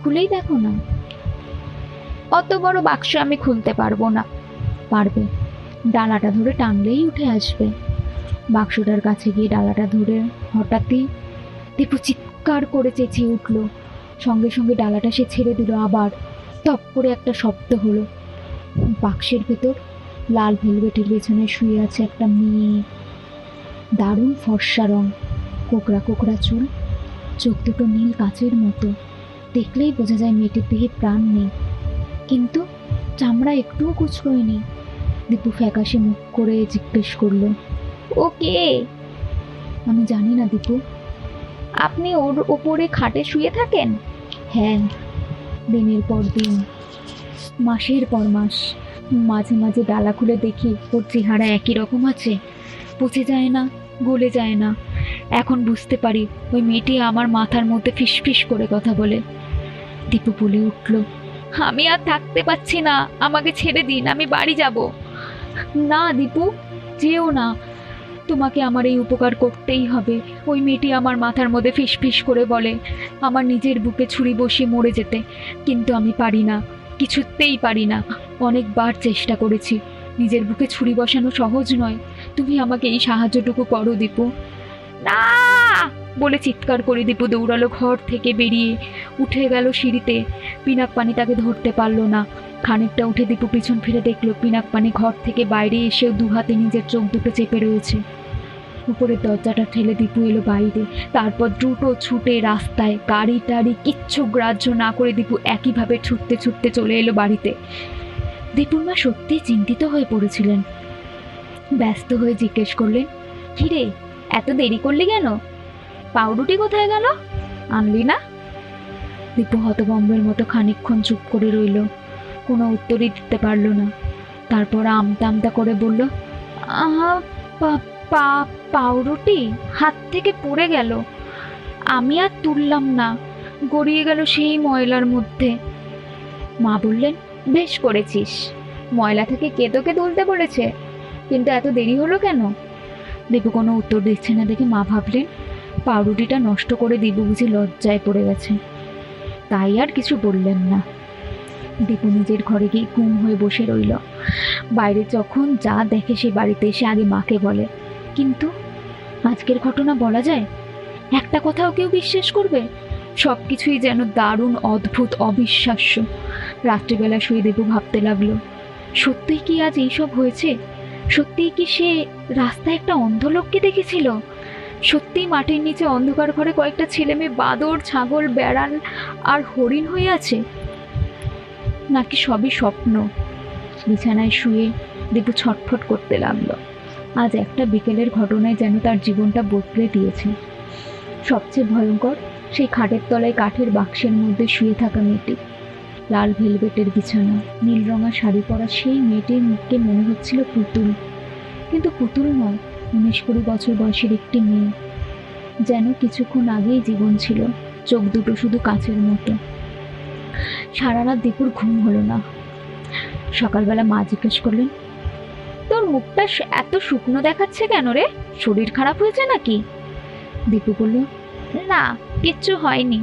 খুলেই দেখো না। অত বড় বাক্স আমি খুলতে পারবো না। পারবে, ডালাটা ধরে টানলেই উঠে আসবে। বাক্সটার কাছে গিয়ে ডালাটা ধরে হঠাৎই দীপু চিৎকার করে চেঁচিয়ে উঠল। সঙ্গে সঙ্গে ডালাটা সে ছেড়ে দিল। আবার টপ করে একটা শব্দ হলো। বাক্সের ভেতর লাল ভেলভেটের পেছনে শুয়ে আছে একটা মেয়ে। দারুণ ফর্সা রং, কোকড়া কোকড়া চুল, চোখ দুটো নীল কাচের মতো। দেখলেই বোঝা যায় মেয়েটির দেহে প্রাণ নেই, কিন্তু চামড়া একটুও কুঁচকোয়নি। দীপু ফ্যাকাশে মুখ করে জিজ্ঞেস করল, ও কে? আমি জানি না দীপু। আপনি ওর ওপরে খাটে শুয়ে থাকেন? হ্যাঁ, দিনের পর দিন, মাসের পর মাস। মাঝে মাঝে ডালা খুলে দেখি ওর চেহারা একই রকম আছে, পচে যায় না, গলে যায় না। এখন বুঝতে পারি ওই মেয়েটি আমার মাথার মধ্যে ফিসফিস করে কথা বলে। দীপু বলে উঠল, আমি আর থাকতে পারছি না, আমাকে ছেড়ে দিন, আমি বাড়ি যাব। না দীপু, যেও না, তোমাকে আমার এই উপকার করতেই হবে। ওই মেয়েটি আমার মাথার মধ্যে ফিসফিস করে বলে আমার নিজের বুকে ছুরি বসিয়ে মরে যেতে, কিন্তু আমি পারি না, কিছুতেই পারি না। অনেকবার চেষ্টা করেছি, নিজের বুকে ছুরি বসানো সহজ নয়। তুমি আমাকে এই সাহায্যটুকু করো দীপু। না বলে চিৎকার করে দীপু দৌড়ালো ঘর থেকে বেরিয়ে, উঠে গেল সিঁড়িতে। পিনাকপানি তাকে ধরতে পারল না। খানিকটা উঠে দীপু পিছন ফিরে দেখলো পিনাকপানি ঘর থেকে বাইরে এসেও দুহাতে নিজের চোখ দুটো চেপে রয়েছে। উপরের দরজাটা ঠেলে দীপু এলো বাইরে। তারপর দ্রুত ছুটে রাস্তায়, গাড়ি টাড়ি কিচ্ছু গ্রাহ্য না করে দীপু একইভাবে ছুটতে ছুটতে চলে এলো বাড়িতে। দীপুর মা সত্যিই চিন্তিত হয়ে পড়েছিলেন। ব্যস্ত হয়ে জিজ্ঞেস করলেন, কিরে, এত দেরি করলি কেন? পাউরুটি কোথায় গেল, আনলি না? দীপু হতভম্বের মতো খানিকক্ষণ চুপ করে রইল, কোনো উত্তরই দিতে পারল না। তারপর আমতা আমতা করে বলল, আহা, পাউরুটি হাত থেকে পড়ে গেল, আমি আর তুললাম না, গড়িয়ে গেল সেই ময়লার মধ্যে। মা বললেন, বেশ করেছিস, ময়লা থেকে কে তোকে তুলতে বলেছে? কিন্তু এত দেরি হলো কেন? দীপু কোনো উত্তর দিচ্ছে না দেখে মা ভাবলেন পাউরুটিটা নষ্ট করে দীপু বুঝি লজ্জায় পড়ে গেছে, তাই আর কিছু বললেন না। দীপু নিজের ঘরে গিয়ে গুম হয়ে বসে রইল। বাইরে যখন যা দেখে সে বাড়িতে এসে আগে মাকে বলে, কিন্তু আজকের ঘটনা বলা যায়? একটা কথাও কেউ বিশ্বাস করবে? সব কিছুই যেন দারুণ, অদ্ভুত, অবিশ্বাস্য। রাত্রিবেলা শুয়ে দীপু ভাবতে লাগলো, সত্যিই কি আজ এইসব হয়েছে? সত্যিই কি সে রাস্তায় একটা অন্ধ লোককে দেখেছিল? সত্যিই মাটির নিচে অন্ধকার ঘরে কয়েকটা ছেলে মেয়ে বাদর, ছাগল, বেড়াল আর হরিণ হয়ে আছে? নাকি সবই স্বপ্ন? বিছানায় শুয়ে দীপু ছটফট করতে লাগলো। আজ একটা বিকেলের ঘটনায় যেন তার জীবনটা বদলে দিয়েছে। সবচেয়ে ভয়ঙ্কর সেই খাটের তলায় কাঠের বাক্সের মধ্যে শুয়ে থাকা মেয়েটি। লাল ভেলভেটের বিছানা, নীল রঙা শাড়ি পরা সেই মেয়েটির মুখকে মনে হচ্ছিল পুতুল, কিন্তু পুতুল নয়, 19-20 বছর বয়সের একটি মেয়ে। যেন কিছুক্ষণ আগেই জীবন ছিল, চোখ দুটো শুধু কাচের মতো। সারা রাত দীপুর ঘুম হলো না। সকালবেলা মা জিজ্ঞেস করলেন, তোর মুখটা এত শুকনো দেখাচ্ছে কেন রে, শরীর খারাপ হয়েছে নাকি? দীপু বলল, না, কিচ্ছু হয়নি।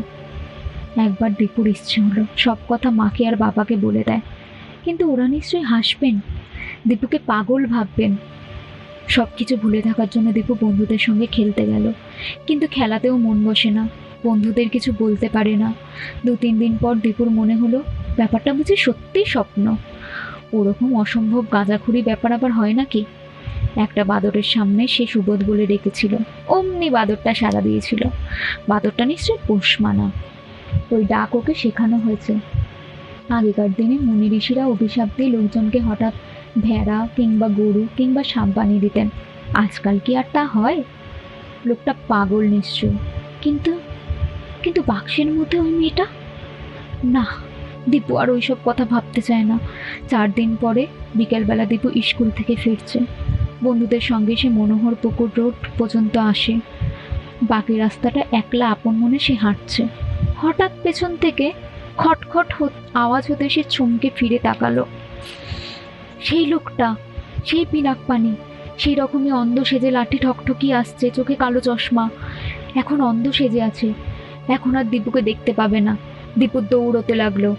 একবার দীপুর ইচ্ছে হলো সব কথা মাকে আর বাবাকে বলে দেয়, কিন্তু ওরা নিশ্চয়ই হাসবেন, দীপুকে পাগল ভাববেন। সব কিছু ভুলে থাকার জন্য দীপু বন্ধুদের সঙ্গে খেলতে গেল, কিন্তু খেলাতেও মন বসে না, বন্ধুদের কিছু বলতে পারে না। 2-3 দিন পর দীপুর মনে হলো ব্যাপারটা বুঝি সত্যিই স্বপ্ন। ওরকম অসম্ভব গাঁজাখুরি ব্যাপার আবার হয় নাকি? একটা বাদরের সামনে সে সুবোধ বলে ডেকেছিল, অমনি বাদরটা সাড়া দিয়েছিল। বাদরটা নিশ্চয়ই পোষ মানা, ওই ডাক ওকে শেখানো হয়েছে। আগেকার দিনে মুনি ঋষিরা অভিশাপ দিয়ে লোকজনকে হঠাৎ ভেড়া কিংবা গরু কিংবা সাপ বানিয়ে দিতেন। আজকাল কি আর তা হয়? লোকটা পাগল নিশ্চয়। কিন্তু কিন্তু বাক্সের মধ্যে ওই মেয়েটা? না, দীপু আর ওইসব কথা ভাবতে চায় না। 4 দিন পরে বিকেলবেলা দীপু স্কুল থেকে ফিরছে। বন্ধুদের সঙ্গে সে মনোহর পুকুর রোড পর্যন্ত আসে। বাকি রাস্তাটা একলা আপন মনে সে হাঁটছে। হঠাৎ পেছন থেকে খটখট আওয়াজ হতে সে চমকে ফিরে তাকালো। সেই লোকটা, সেই পিনাকপানি, সেই রকমই অন্ধ সেজে লাঠি ঠকঠকি আসছে, চোখে কালো চশমা। এখন অন্ধ সেজে আছে, এখন আর দীপুকে দেখতে পাবে না। দীপু দৌড়তে লাগলো।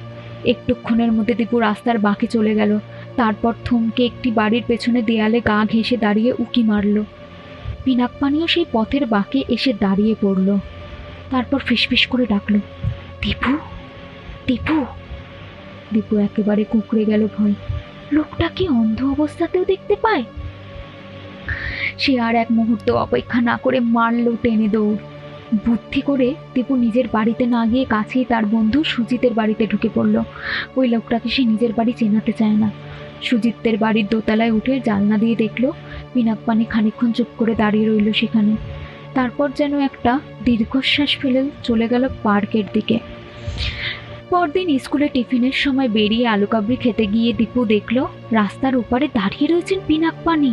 একটুক্ষণের মধ্যে দীপু রাস্তার বাঁকে চলে গেল। তারপর থমকে একটি বাড়ির পেছনে দেয়ালে গা ঘেঁষে দাঁড়িয়ে উকি মারল। পিনাকপানিও সেই পথের বাঁকে এসে দাঁড়িয়ে পড়ল। তারপর ফিসফিস করে ডাকলো, দীপু, দীপু। দীপু একেবারে কুঁকড়ে গেল ভয়। লোকটা কি অন্ধ অবস্থাতেও দেখতে পায়? সে আর এক মুহূর্ত অপেক্ষা না করে মারল টেনে দৌড়। বুদ্ধি করে দীপু নিজের বাড়িতে না গিয়ে কাছেই তার বন্ধু সুজিতের বাড়িতে ঢুকে পড়ল। ওই লোকটাকে সে নিজের বাড়ি চেনাতে চায় না। সুজিতের বাড়ির দোতলায় উঠে জানলা দিয়ে দেখলো পিনাকপানি খানিকক্ষণ চুপ করে দাঁড়িয়ে রইল সেখানে। তারপর যেন একটা দীর্ঘশ্বাস ফেলে চলে গেল পার্কের দিকে। পরদিন স্কুলে টিফিনের সময় বেরিয়ে আলুকাবড়ি খেতে গিয়ে দীপু দেখলো রাস্তার ওপারে দাঁড়িয়ে রয়েছেন পিনাকপানি।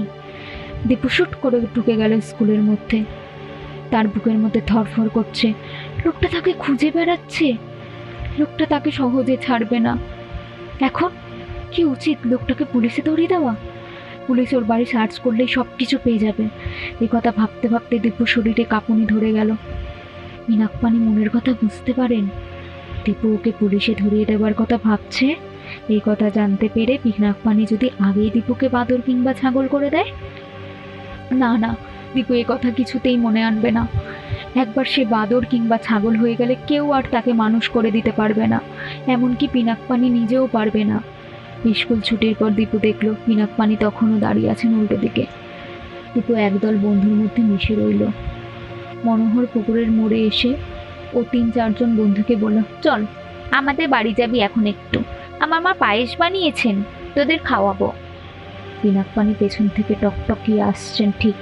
দীপু শুট করে ঢুকে গেল স্কুলের মধ্যে। তার বুকের মধ্যে ধরফর করছে। লোকটা তাকে খুঁজে বেড়াচ্ছে, লোকটা তাকে সহজে ছাড়বে না। এখন কি উচিত? লোকটাকে পুলিশে ধরিয়ে দেওয়া? পুলিশ ওর বাড়ি সার্চ করলেই সব কিছু পেয়ে যাবে। এই কথা ভাবতে ভাবতে দীপুর শরীরে কাঁপুনি ধরে গেল। পিনাকপানি মনের কথা বুঝতে পারেন। দীপু ওকে পুলিশে ধরিয়ে দেওয়ার কথা ভাবছে। এই কথা জানতে পেরে পিনাকপানি যদি আগেই দীপুকে বাদর কিংবা ছাগল করে দেয়? না না, দীপু এ কথা কিছুতেই মনে আনবে না। একবার সে বাদর কিংবা ছাগল হয়ে গেলে কেউ আর তাকে মানুষ করে দিতে পারবে না, এমনকি পিনাকপানি নিজেও পারবে না। স্কুল ছুটির পর দীপু দেখলো পিনাকপানি তখনও দাঁড়িয়ে আছেন উল্টো দিকে। দীপু একদল বন্ধুর মধ্যে মিশে রইল। মনোহর পুকুরের মোড়ে এসে ও 3-4 জন বন্ধুকে বলল, চল আমাদের বাড়ি যাবি এখন একটু, আমার মা পায়েস বানিয়েছেন, তোদের খাওয়াবো। পিনাকপানি পেছন থেকে টকটকিয়ে আসছেন ঠিক।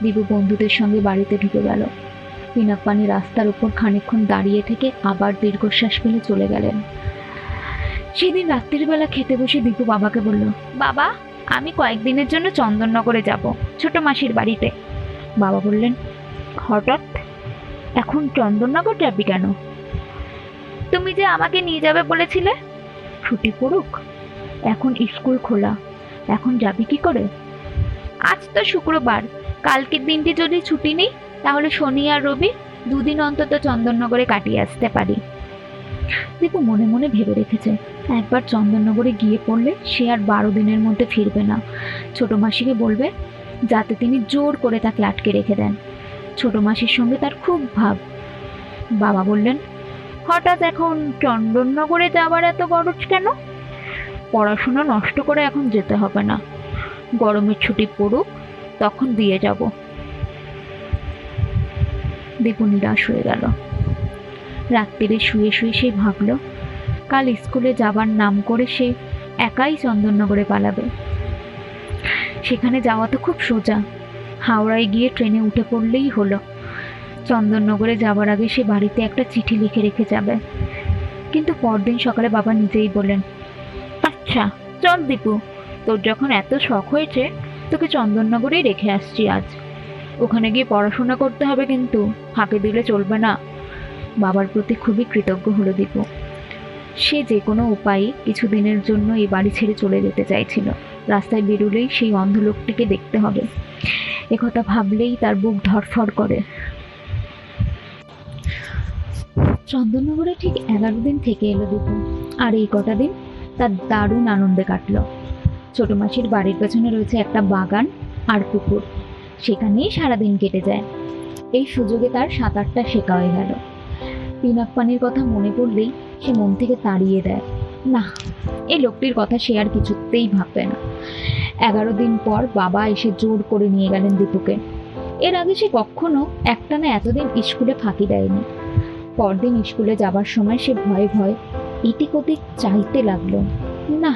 দীপু বন্ধুদের সঙ্গে বাড়িতে ঢুকে গেল। পিনাকপানি রাস্তার উপর খানিকক্ষণ দাঁড়িয়ে থেকে আবার দীর্ঘশ্বাস ফেলে চলে গেলেন। সেদিন রাত্রির বেলা খেতে বসে দীপু বাবাকে বলল, বাবা, আমি কয়েকদিনের জন্য চন্দননগরে যাব, ছোট মাসির বাড়িতে। বাবা বললেন, হঠাৎ এখন চন্দননগর যাবি কেন? তুমি যে আমাকে নিয়ে যাবে বলেছিলে। ছুটি পড়ুক, এখন স্কুল খোলা, এখন যাবি কি করে? আজ তো শুক্রবার, কালকের দিনটি যদি ছুটি নেই তাহলে শনি আর রবি 2 দিন অন্তত চন্দননগরে কাটিয়ে আসতে পারি। দীপু মনে মনে ভেবে রেখেছে, একবার চন্দননগরে গিয়ে পড়লে সে আর 12 দিনের মধ্যে ফিরবে না। ছোট মাসিকে বলবে যাতে তিনি জোর করে তাকে আটকে রেখে দেন। ছোট মাসির সঙ্গে তার খুব ভাব। বাবা বললেন, হঠাৎ এখন চন্দননগরে যাবার এত গরজ কেন? পড়াশোনা নষ্ট করে এখন যেতে হবে না, গরমের ছুটি পড়ুক তখন দিয়ে যাব। দীপু নিরাশ হয়ে গেল। রাত্রিরে শুয়ে শুয়ে সে ভাবল কাল স্কুলে যাবার নাম করে সে একাই চন্দননগরে পালাবে। সেখানে যাওয়া তো খুব সোজা, হাওড়ায় গিয়ে ট্রেনে উঠে পড়লেই হলো। চন্দননগরে যাবার আগে সে বাড়িতে একটা চিঠি লিখে রেখে যাবে। কিন্তু পরদিন সকালে বাবা নিজেই বললেন, আচ্ছা চল দীপু, তোর যখন এত শখ হয়েছে তোকে চন্দননগরেই রেখে আসছি আজ। ওখানে গিয়ে পড়াশোনা করতে হবে, কিন্তু ফাঁকে দিলে চলবে না। বাবার প্রতি খুবই কৃতজ্ঞ হলো দীপু। সে যে কোনো উপায়ে কিছুদিনের জন্য এই বাড়ি ছেড়ে চলে যেতে চাইছিল। রাস্তায় বেরোলেই সেই অন্ধ লোকটিকে দেখতে হবে, একথা ভাবলেই তার বুক ধড়ফড় করে। চন্দননগরে ঠিক 11 দিন থেকে এলো দীপু। আর এই কটা দিন তার দারুণ আনন্দে কাটলো। ছোট মাসির বাড়ির পেছনে রয়েছে একটা বাগান আর পুকুর, সেখানেই সারাদিন কেটে যায়। এই সুযোগে তার সাঁতারটা শেখা হয়ে গেল। পিনাক পানির কথা মনে পড়লেই সে মন থেকে তাড়িয়ে দেয়, না, এই লোকটির কথা সে আর কিছুতেই ভাববে না। 11 দিন পর বাবা এসে জোর করে নিয়ে গেলেন দীপুকে। এর আগে সে কখনো একটানা এতদিন স্কুলে ফাঁকি দেয়নি। পরদিন স্কুলে যাবার সময় সে ভয়ে ভয়ে এদিক ওদিক চাইতে লাগলো, না,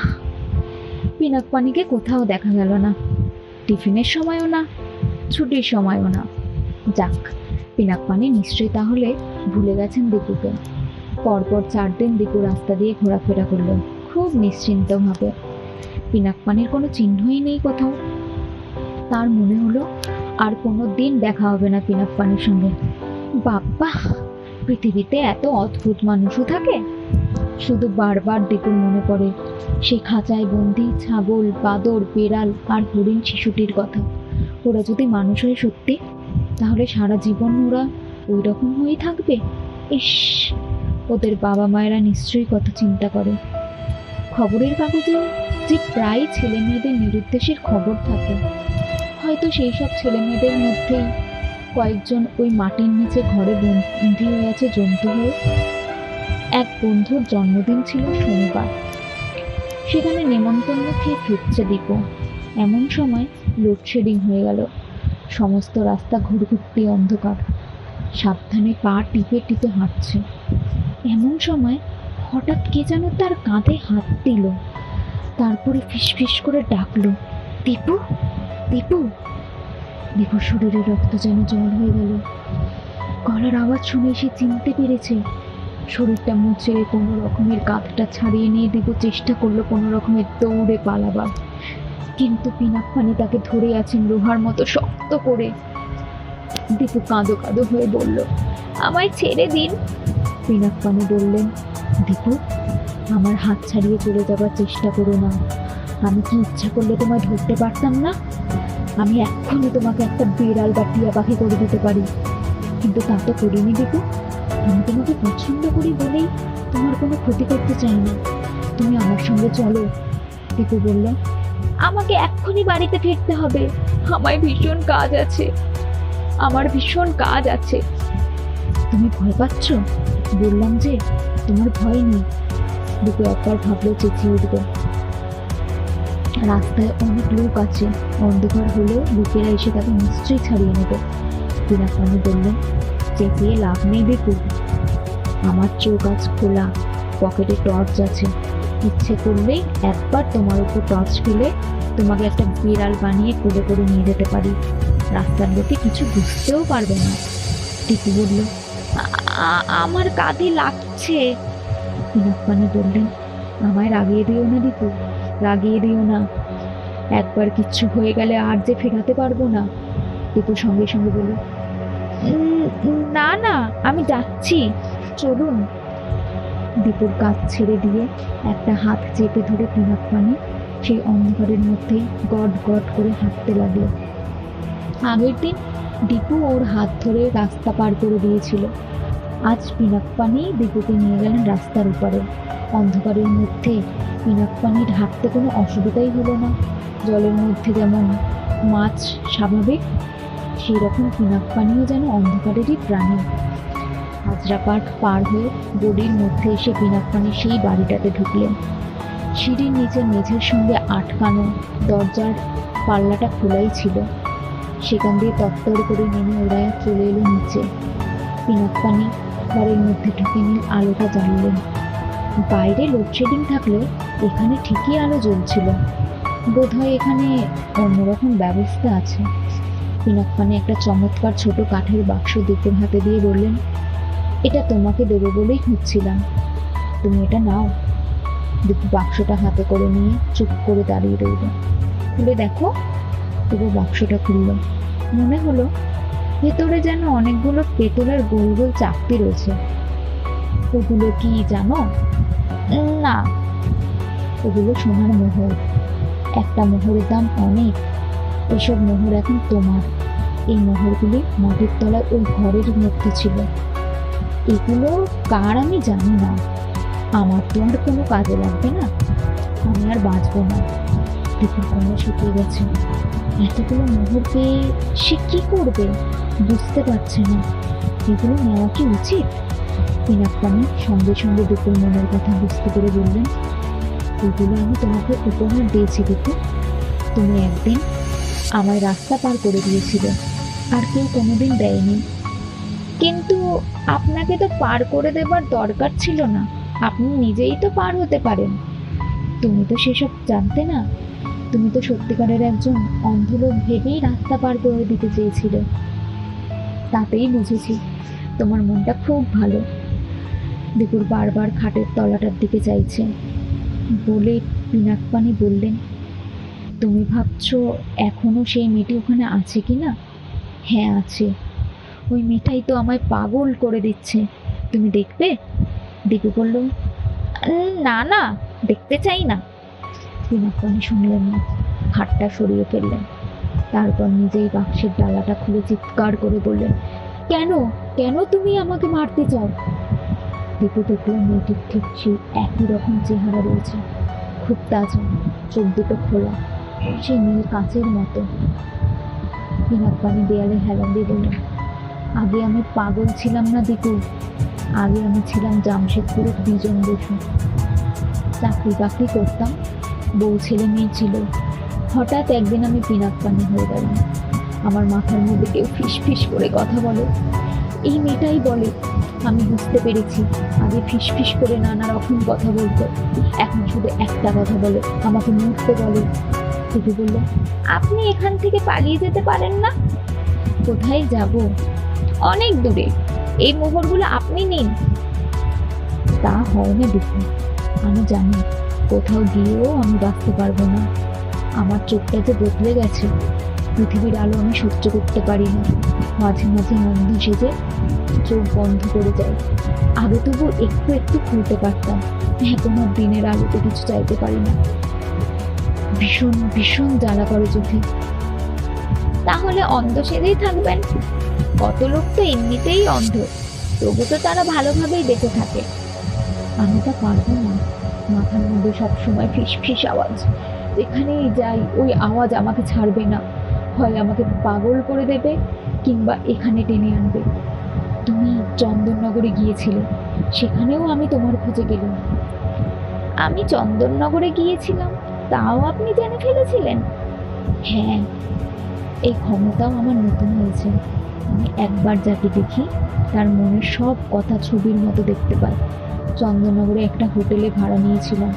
পিনাক পানিকে কোথাও দেখা গেল না। টিফিনের সময়ও না, ছুটির সময়ও না। যাক, পিনাক পানি নিশ্চয়ই তাহলে ভুলে গেছেন দীপুকে। পরপর 4 দিন দীপু রাস্তা দিয়ে ঘোরাফেরা করলো খুব নিশ্চিন্তভাবে। পিনাক পানির কোনো চিহ্নই নেই কোথাও। তার মনে হলো আর কোনো দিন দেখা হবে না পিনাক পানির সঙ্গে। বাবা, পৃথিবীতে এত অদ্ভুত মানুষও থাকে। শুধু বারবার দীপুর মনে পড়ে সেই খাঁচায় বন্দি ছাগল, বাদর, বেড়াল আর হরিণ শিশুটির কথা। ওরা যদি মানুষ হয় সত্যি, তাহলে সারা জীবন ওরা ওই রকম হয়েই থাকবে। ইস, ওদের বাবা মায়েরা নিশ্চয়ই কত চিন্তা করে। খবরের কাগজে যে প্রায় ছেলে মেয়েদের নিরুদ্দেশের খবর থাকে, হয়তো সেই সব ছেলে মেয়েদের মধ্যেই কয়েকজন ওই মাটির নিচে ঘরে বন্দি হয়ে আছে জন্তু হয়ে। এক বন্ধুর জন্মদিন ছিল শনিবার, সেখানে নেমন্তন্ন খেয়ে ফিরছে দীপু। এমন সময় লোডশেডিং হয়ে গেল। সমস্ত রাস্তা ঘুরঘুরতি অন্ধকার। সাবধানে পা টিপে টিপে হাঁটছে। এমন সময় হঠাৎ কে যেন তার কাঁধে হাত দিল, তারপরে ফিসফিস করে ডাকলো, দীপু, দীপু। দীপুর শরীরে রক্ত যেন জল হয়ে গেল। গলার আওয়াজ শুনে সে চিনতে পেরেছে। শরীরটা মুছে কোনো রকমের কাঁধটা ছাড়িয়ে নিয়ে দীপু চেষ্টা করলো কোনো রকমের দৌড়ে পালাবার, কিন্তু পিনাক পানি তাকে ধরে আছেন লোহার মতো শক্ত করে। দীপু কাঁদো কাঁদো হয়ে বলল, আমায় ছেড়ে দিন। পিনাক পানি বললেন, দীপু, আমার হাত ছাড়িয়ে চলে যাবার চেষ্টা করো না। আমি কি ইচ্ছা করলে তোমায় ধরতে পারতাম না? আমি এক্ষুনি তোমাকে একটা বিড়াল বা টিয়া পাখি করে দিতে পারি, কিন্তু তা তো করিনি দীপু। আমি তোমাকে পছন্দ করি বলেই তোমার কোনো ক্ষতি করতে চাই না। তুমি আমার সঙ্গে চলো। দীপু বলল, আমাকে এক্ষুনি বাড়িতে ফিরতে হবে। আমার ভীষণ কাজ আছে, আমার ভীষণ কাজ আছে। তুমি ভয় পাচ্ছ? বললাম যে তোমার ভয় নেই। দীপু একবার ভাবলেও চেঁচিয়ে উঠবে। রাস্তায় অনেক লোক আছে, অন্ধকার হলেও লোকেরা এসে তাকে নিশ্চয়ই ছাড়িয়ে নেবে। পিনাক পানি বললেন, চেঁচিয়ে লাভ নেই দীপু। আমার চোখ আজ খোলা, পকেটে টর্চ আছে। ইচ্ছে করলেই একবার তোমার উপর টর্চ ফেলে তোমাকে একটা বিড়াল বানিয়ে কোলে করে নিয়ে যেতে পারি। রাস্তার লোকে কিছু বুঝতেও পারবে না। দীপু বলল, আমার কাঁধে লাগছে। পিনাক পানি বললেন, আমায় রাগিয়ে দিও না দীপু, রাগিয়ে দিও না। একবার কিচ্ছু হয়ে গেলে আর যে ফেরাতে পারবো না। দীপু সঙ্গে সঙ্গে বলল, না না, আমি যাচ্ছি, চলুন। দীপুর কাজ ছেড়ে দিয়ে একটা হাত চেপে ধরে পিনাক পানি সেই অন্ধকারের মধ্যেই গট গট করে হাঁটতে লাগলো। আগের দিন দীপু ওর হাত ধরে রাস্তা পার করে দিয়েছিল। আজ পিনাক পানি দীপুকে নিয়ে গেলেন রাস্তার উপরে। অন্ধকারের মধ্যে পিনাক পানির হাঁটতে কোনো অসুবিধাই হলো না। জলের মধ্যে যেমন মাছ স্বাভাবিক, সেই রকম পিনাক পানিও যেন অন্ধকারেরই প্রাণী। হাজরা পার্ক পার হয়ে গড়ির মধ্যে এসে পিনাক পানি সেই বাড়িটাতে ঢুকলেন। সিঁড়ির নিচে মেঝের সঙ্গে আটকানো দরজার পাল্লাটা খোলাই ছিল। সেখান দিয়ে তত্তর করে নেমে ওরা চলে এলো নিচে। পিনাক পানি ঘরের মধ্যে ঢুকে নিয়ে আলোটা জ্বাললেন। বাইরে লোডশেডিং থাকলেও এখানে ঠিকই আলো জ্বলছিল। বোধহয় এখানে অন্যরকম ব্যবস্থা আছে। পিনাক পানি একটা চমৎকার ছোট কাঠের বাক্স দীপুর হাতে দিয়ে বললেন, এটা তোমাকে দেবো বলেই খুঁজছিলাম, তুমি এটা নাও। দীপু বাক্সটা হাতে করে নিয়ে চুপ করে দাঁড়িয়ে রইল। খুলে দেখো। দীপু বাক্সটা খুলল। মনে হলো ভেতরে যেন অনেকগুলো পেতলের গোল গোল চাকতি রয়েছে। ওগুলো কি জানো? না। ওগুলো সোনার মোহর। একটা মোহরের দাম অনেক। এসব মোহর এখন তোমার। এই মোহরগুলি মাটির তলায় ওই ঘরের মধ্যে ছিল। এগুলো কার আমি জানি না, আমার তো আর কোনো কাজে লাগবে না, আমি আর বাঁচবো না। দীপুর কোমর শুকিয়ে গেছে, এতগুলো মোহর পেয়ে সে কি করবে বুঝতে পারছে না। এগুলো নেওয়া কি উচিত? পিনাকপানি সঙ্গে সঙ্গে দীপুর মনের কথা বুঝতে পেরে বললেন, এগুলো আমি তোমাকে উপহার দিয়েছি দীপু। তুমি একদিন আমায় রাস্তা পার করে দিয়েছিলে, আর কেউ কোনোদিন দেয়নি। কিন্তু আপনাকে তো পার করে দেবার দরকার ছিল না, আপনি নিজেই তো পার হতে পারেন। তুমি তো সেসব জানতে না, তুমি তো সত্যিকারের একজন অন্ধ লোক ভেবেই রাস্তা পার করে দিতে চেয়েছিলে। তাতেই বুঝেছি তোমার মনটা খুব ভালো। দীপুর বারবার খাটের তলাটার দিকে চাইছে বলে পিনাকপানি বললেন, তুমি ভাবছো এখনো সেই মেয়েটি ওখানে আছে কি না? হ্যাঁ আছে, ওই মেয়েটাই তো আমায় পাগল করে দিচ্ছে, তুমি দেখবে? দীপু বলল, না না, দেখতে চাই না। পিনাকপানি শুনলেন না, খাটটা সরিয়ে ফেললেন। তারপর নিজেই বাক্সের ডালাটা খুলে চিৎকার করে বললেন, কেন কেন তুমি আমাকে মারতে চাও? দীপু দেখলেন মেয়েটির ঠিক সেই একই রকম চেহারা রয়েছে, খুব তাজা, চোখ দুটো খোলা, সেই নীল কাঁচের মতো। পিনাকপানি দেয়ালে হেলান দিয়ে বললেন, আগে আমি পাগল ছিলাম না দীপু, আগে আমি ছিলাম জামশেদপুরের বিজন বসু। চাকরি বাকরি করতাম, বউ ছেলে মেয়ে ছিল। হঠাৎ একদিন আমি পিনাকপানি হয়ে গেলাম। আমার মাথার মধ্যে কেউ ফিস ফিস করে কথা বলে, এই মেয়েটাই বলে। আমি বুঝতে পেরেছি, আগে ফিস ফিস করে নানা রকম কথা বলতো, এখন শুধু একটা কথা বলে, আমাকে মরতে বলে। দিদি বলল, আপনি এখান থেকে পালিয়ে যেতে পারেন না? কোথায় যাব? অনেক দূরে, এই মোহরগুলো আপনি নিন। তা হয় না দেখুন, আমি জানি কোথাও গিয়েও আমি বাঁচতে পারবো না। আমার চোখটা যে বদলে গেছে, পৃথিবীর আলো আমি সহ্য করতে পারি না। মাঝে মাঝে অন্ধ সেজে চোখ বন্ধ করে যায়। আগে তবু একটু একটু খুলতে পারতাম, এখন আর দিনের আলোতে কিছু চাইতে পারি না। ভীষণ ভীষণ জ্বালা করে চোখে। তাহলে অন্ধ সেজেই থাকবেন? কত লোক তো এমনিতেই অন্ধ, তবু তো তারা ভালোভাবেই বেঁচে থাকে। আমি তা পারবো না, মাথার মধ্যে সবসময় ফিস ফিস আওয়াজ, যেখানেই যাই ওই আওয়াজ আমাকে ছাড়বে না। হয় আমাকে পাগল করে দেবে, কিংবা এখানে টেনে আনবে। তুমি চন্দননগরে গিয়েছিলে, সেখানেও আমি তোমার খোঁজে গেলাম। আমি চন্দননগরে গিয়েছিলাম, তাও আপনি জেনে ফেলেছিলেন? হ্যাঁ, এই ক্ষমতাও আমার নতুন হয়েছে। আমি একবার যাকে দেখি তার মনের সব কথা ছবির মতো দেখতে পাই। চন্দননগরে একটা হোটেলে ভাড়া নিয়েছিলাম,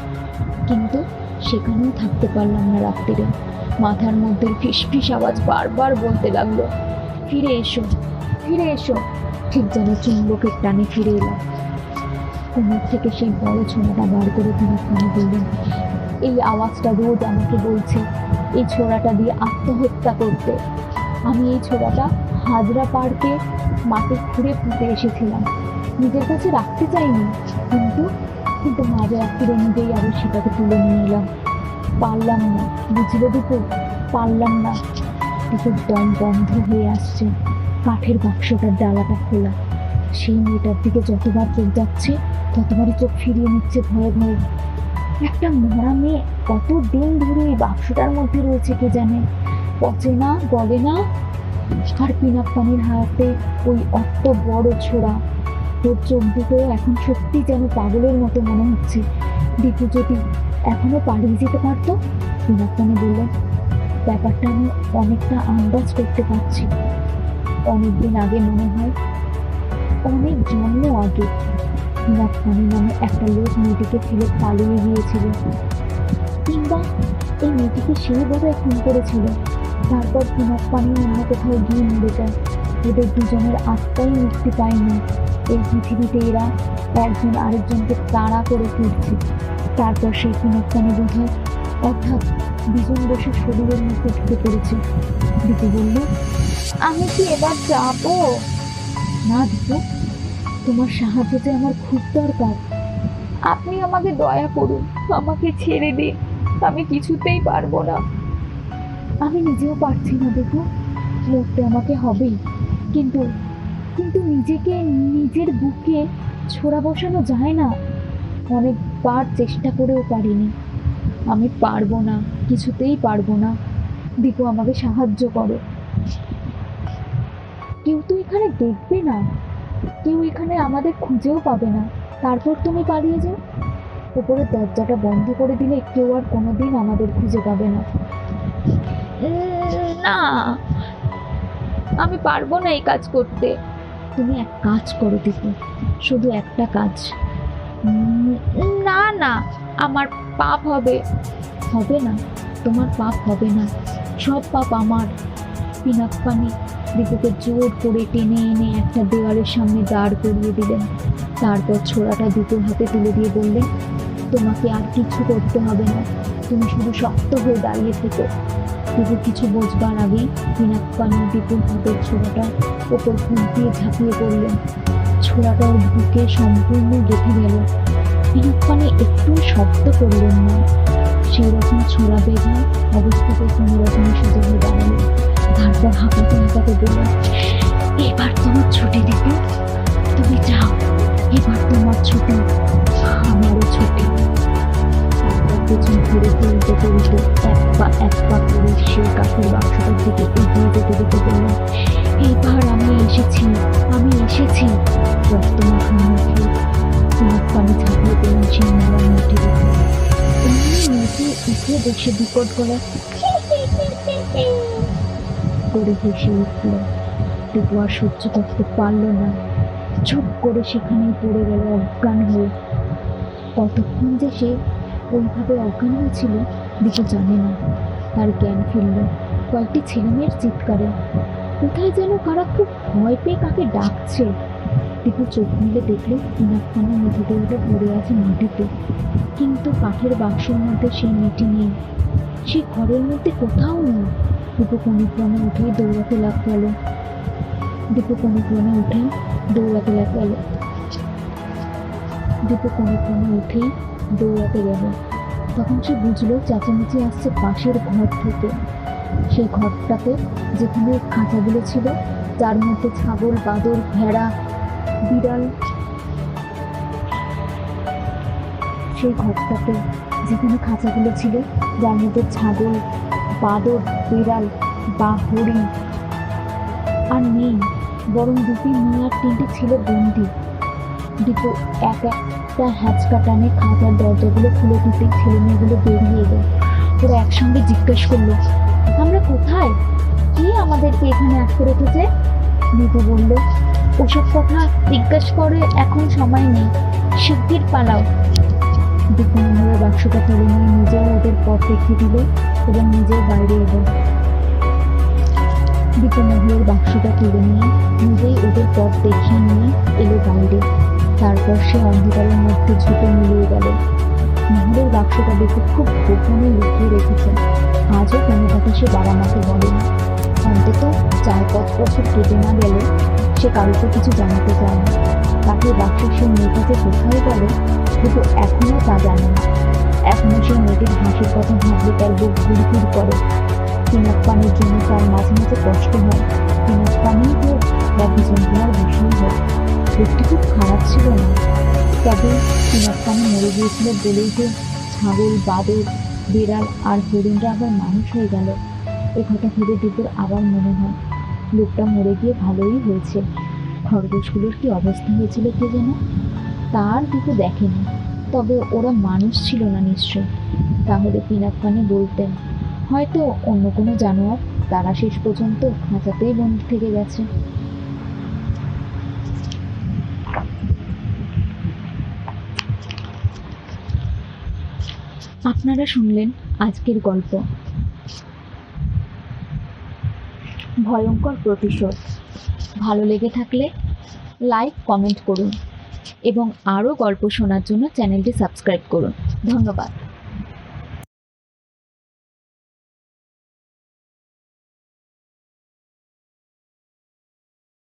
কিন্তু সেখানেও থাকতে পারলাম না রাত্রিরে। মাথার মধ্যে ফিস ফিস আওয়াজ বারবার বলতে লাগলো, ফিরে এসো ফিরে এসো। ঠিক যেন চুম্বকের টানে ফিরে এলাম। কোমর থেকে সেই বড় ছোড়াটা বার করে পিনাকপানি বললেন, এই আওয়াজটা রোজ আমাকে বলছে এই ছোড়াটা দিয়ে আত্মহত্যা করতে। আমি এই ছোড়াটা হাজরা পার্কে মাটি খুঁড়ে পুঁতে এসেছিলাম, নিজের কাছে রাখতে চাইনি, কিন্তু কিন্তু মাঝ রাত্রিরে নিজেই আবার সেটাকে তুলে নিয়ে এলাম। পারলাম না, বুঝলে দীপু, পারলাম না। দীপুর দম বন্ধ হয়ে আসছে। কাঠের বাক্সটার ডালাটা খোলা, সেই মেয়েটার দিকে যতবার চোখ যাচ্ছে ততবারই চোখ ফিরিয়ে নিচ্ছে ভয়ে ভয়ে। একটা মরা মেয়ে কত দিন ধরে এই বাক্সটার মধ্যে রয়েছে কে জানে, পচে না, গলে না। আর পিনাকপানির হাতে ওই অত বড় ছোড়া, ওর চোখ দুটো এখন সত্যি যেন পাগলের মতো মনে হচ্ছে। দীপু যদি এখনো পালিয়ে যেতে পারতো। পিনাকপানি বললেন, ব্যাপারটা আমি অনেকটা আন্দাজ করতে পারছি। অনেকদিন আগে মনে হয়, অনেক জন্ম আগে পিনাকপানি নামে একটা লোক মেয়েটিকে ফেলে পালিয়ে গিয়েছিল, কিংবা এই মেয়েটিকে সেই বোধহয় খুন করেছিল। তারপর পিনাকপানি অন্য কোথাও গিয়ে মরে যায়। এদের দুজনের আত্মাই মুক্তি পায়নি। এই পৃথিবীতে এরা একজন আরেকজনকে তাড়া করে ফিরছে। তারপর সেই পিনাকপানি বোধহয় অর্থাৎ বিজন বসুর শরীরের মধ্যে ঢুকে পড়েছে। দিদি বলল, আমি কি এবার যাবো? না দিদি, তোমার সাহায্য যে আমার খুব দরকার। আপনি আমাকে দয়া করুন, আমাকে ছেড়ে দিন, আমি কিছুতেই পারবো না। আমি নিজেও পারছি না দেখো, মরতে আমাকে হবেই, কিন্তু কিন্তু নিজেকে নিজের বুকে ছোড়া বসানো যায় না। অনেকবার চেষ্টা করেও পারিনি। আমি পারবো না, কিছুতেই পারবো না। দীপু আমাকে সাহায্য করো। কেউ তো এখানে দেখবে না, কেউ এখানে আমাদের খুঁজেও পাবে না। তারপর তুমি পালিয়ে যাও। উপরের দরজাটা বন্ধ করে দিলে কেউ আর কোনোদিন আমাদের খুঁজে পাবে না। না, আমি পারবো না এই কাজ করতে। তুমি এক কাজ করো দীপু, শুধু একটা কাজ। না না, আমার পাপ হবে। হবে না, তোমার পাপ হবে না, সব পাপ আমার। পিনাকপানি দীপুকে জোর করে টেনে এনে একটা দেওয়ালের সামনে দাঁড় করিয়ে দিলেন। তারপর ছোড়াটা দীপুর হাতে তুলে দিয়ে বললেন, তোমাকে আর কিছু করতে হবে না, তুমি শুধু শক্ত হয়ে দাঁড়িয়ে থেকো। দীপু কিছু বোঝবার আগেই পিনাকপানি দীপুর হাতের ছোড়াটা ওপর ফুল দিয়ে ঝাঁপিয়ে পড়লেন। ছোড়াটা ওর বুকে সম্পূর্ণ গেঁথে গেল। পিনাকপানি একটু শব্দ করলেন না। সেই রকম ছোড়া বেঁধা অবস্থাতে কোনো রকমে সোজা হয়ে দাঁড়ালো। তারপর হাঁপাতে হাঁপাতে বললেন, এবার তোমার ছুটি দিতে, তুমি যাও, এবার তোমার ছুটি, আমারও ছুটি। তারপর পেছন ঘুরে উল্টে উল্টে এক পা করে সেই কাঠের বাক্সটার দিকে এগিয়ে যেতে যেতে বললেন, এইবার আমি এসেছি, আমি এসেছি। রক্ত মাখা মুখে পিনাকপানি ঝাঁপিয়ে পেলেন সেই মেলার মেয়েটির উপর। এমনি মেয়েটি উঠে বসে বিকট গলায় করে হেসে উঠল। দীপু আর সহ্য করতে পারল না, চুপ করে সেখানেই পড়ে গেল অজ্ঞান হয়ে। কতক্ষণ যে সে ওইভাবে অজ্ঞান হয়েছিল দীপু জানে না। তার জ্ঞান ফিরল কয়েকটি ছেলেমেয়ের চিৎকারে। কোথায় যেন কারা খুব ভয় পেয়ে কাকে ডাকছে। দীপু চোখ মিলে দেখলো পিনাকপানি মেঝেতে পড়ে আছে মাটিতে, কিন্তু কাঠের বাক্সের মধ্যে সেই মেয়েটি নেই, সে ঘরের মধ্যে কোথাও নেই। দীপু কোনো ক্রমে উঠেই দৌড়াতে লাগলো। দীপু কোনো ক্রমে উঠেই দৌড়াতে গেল। তখন সে বুঝলো চেঁচামেচি আসছে পাশের ঘর থেকে। সেই ঘরটাতে যেখানে খাঁচাগুলো ছিল, যার মধ্যে ছাগল, বাদর, ভেড়া, বিড়াল, সেই ঘরটাতে যেখানে খাঁচাগুলো ছিল, যার মধ্যে ছাগল, বাদর, বিড়াল বা হরিণ আর নেই, বরং দুটি মেয়ে আর তিনটি ছেলে বন্দি। দীপু এক একটা হ্যাচকা টানে খাঁচার দরজাগুলো খুলে দিতেই ছেলে মেয়েগুলো বেরিয়ে এলো। ওরা একসঙ্গে জিজ্ঞেস করলো, আমরা কোথায়, কি আমাদেরকে এখানে আটকে রেখেছে? দীপু বলল, ওসব কথা জিজ্ঞেস করে এখন সময় নেই, শিগগির পালাও। দীপু মহলের বাক্সটা তুলে নিয়ে নিজেও ওদের পথ দেখিয়ে দিল এবং নিজেও বাইরে এলো। দীপু মহলের বাক্সটা তুলে নিয়ে নিজেই ওদের পথ দেখিয়ে নিয়ে এলো বাইরে। তারপর সে অন্ধকারের মধ্যে ঝুঁকে মিলিয়ে গেল। মহলের বাক্সটা দেখে খুব গোপনে লুকিয়ে রেখেছে। আজও কোনো কথা সে বাবা মাকে বলেনি। অন্তত 4-5 বছর কেটে না গেলে সে কারোকে কিছু জানাতে চায় না। কাঠের বাক্স সে মেয়েটা যে কোথায় গেল কিন্তু এখনো তা জানে না। এখনো সেই মেয়েটির হাসির কথা ভাবলে তার বুক হুড়হুড় করে। পিনাকপানির জন্য তার মাঝে মাঝে কষ্ট হয়। পিনাকপানি হোক বা বিজনকুমার বিষয় হোক, লোকটি খুব খারাপ ছিল না। তবে পিনাকপানি মরে গিয়েছিল বলেই যে ছাগল, বাদর, বিড়াল আর হরিণরা আবার মানুষ হয়ে গেল, এ কথা ভেবে দীপুর আবার মনে হয় লোকটা মরে গিয়ে ভালোই হয়েছে। খরগোশগুলোর কি অবস্থা হয়েছিল কে যেন, তার দীপু দেখেনি। তবে ওরা মানুষ ছিল না নিশ্চয়। তাহলে পিনাকপানি বলতেন হয়তো অন্য কোনো জানোয়ার, তারা শেষ পর্যন্ত খাঁচাতেই বন্দি থেকে গেছে। আপনারা শুনলেন আজকের গল্প ভয়ঙ্কর প্রতিশোধ। ভালো লেগে থাকলে লাইক, কমেন্ট করুন এবং আরও গল্প শোনার জন্য চ্যানেলটি সাবস্ক্রাইব করুন। ধন্যবাদ।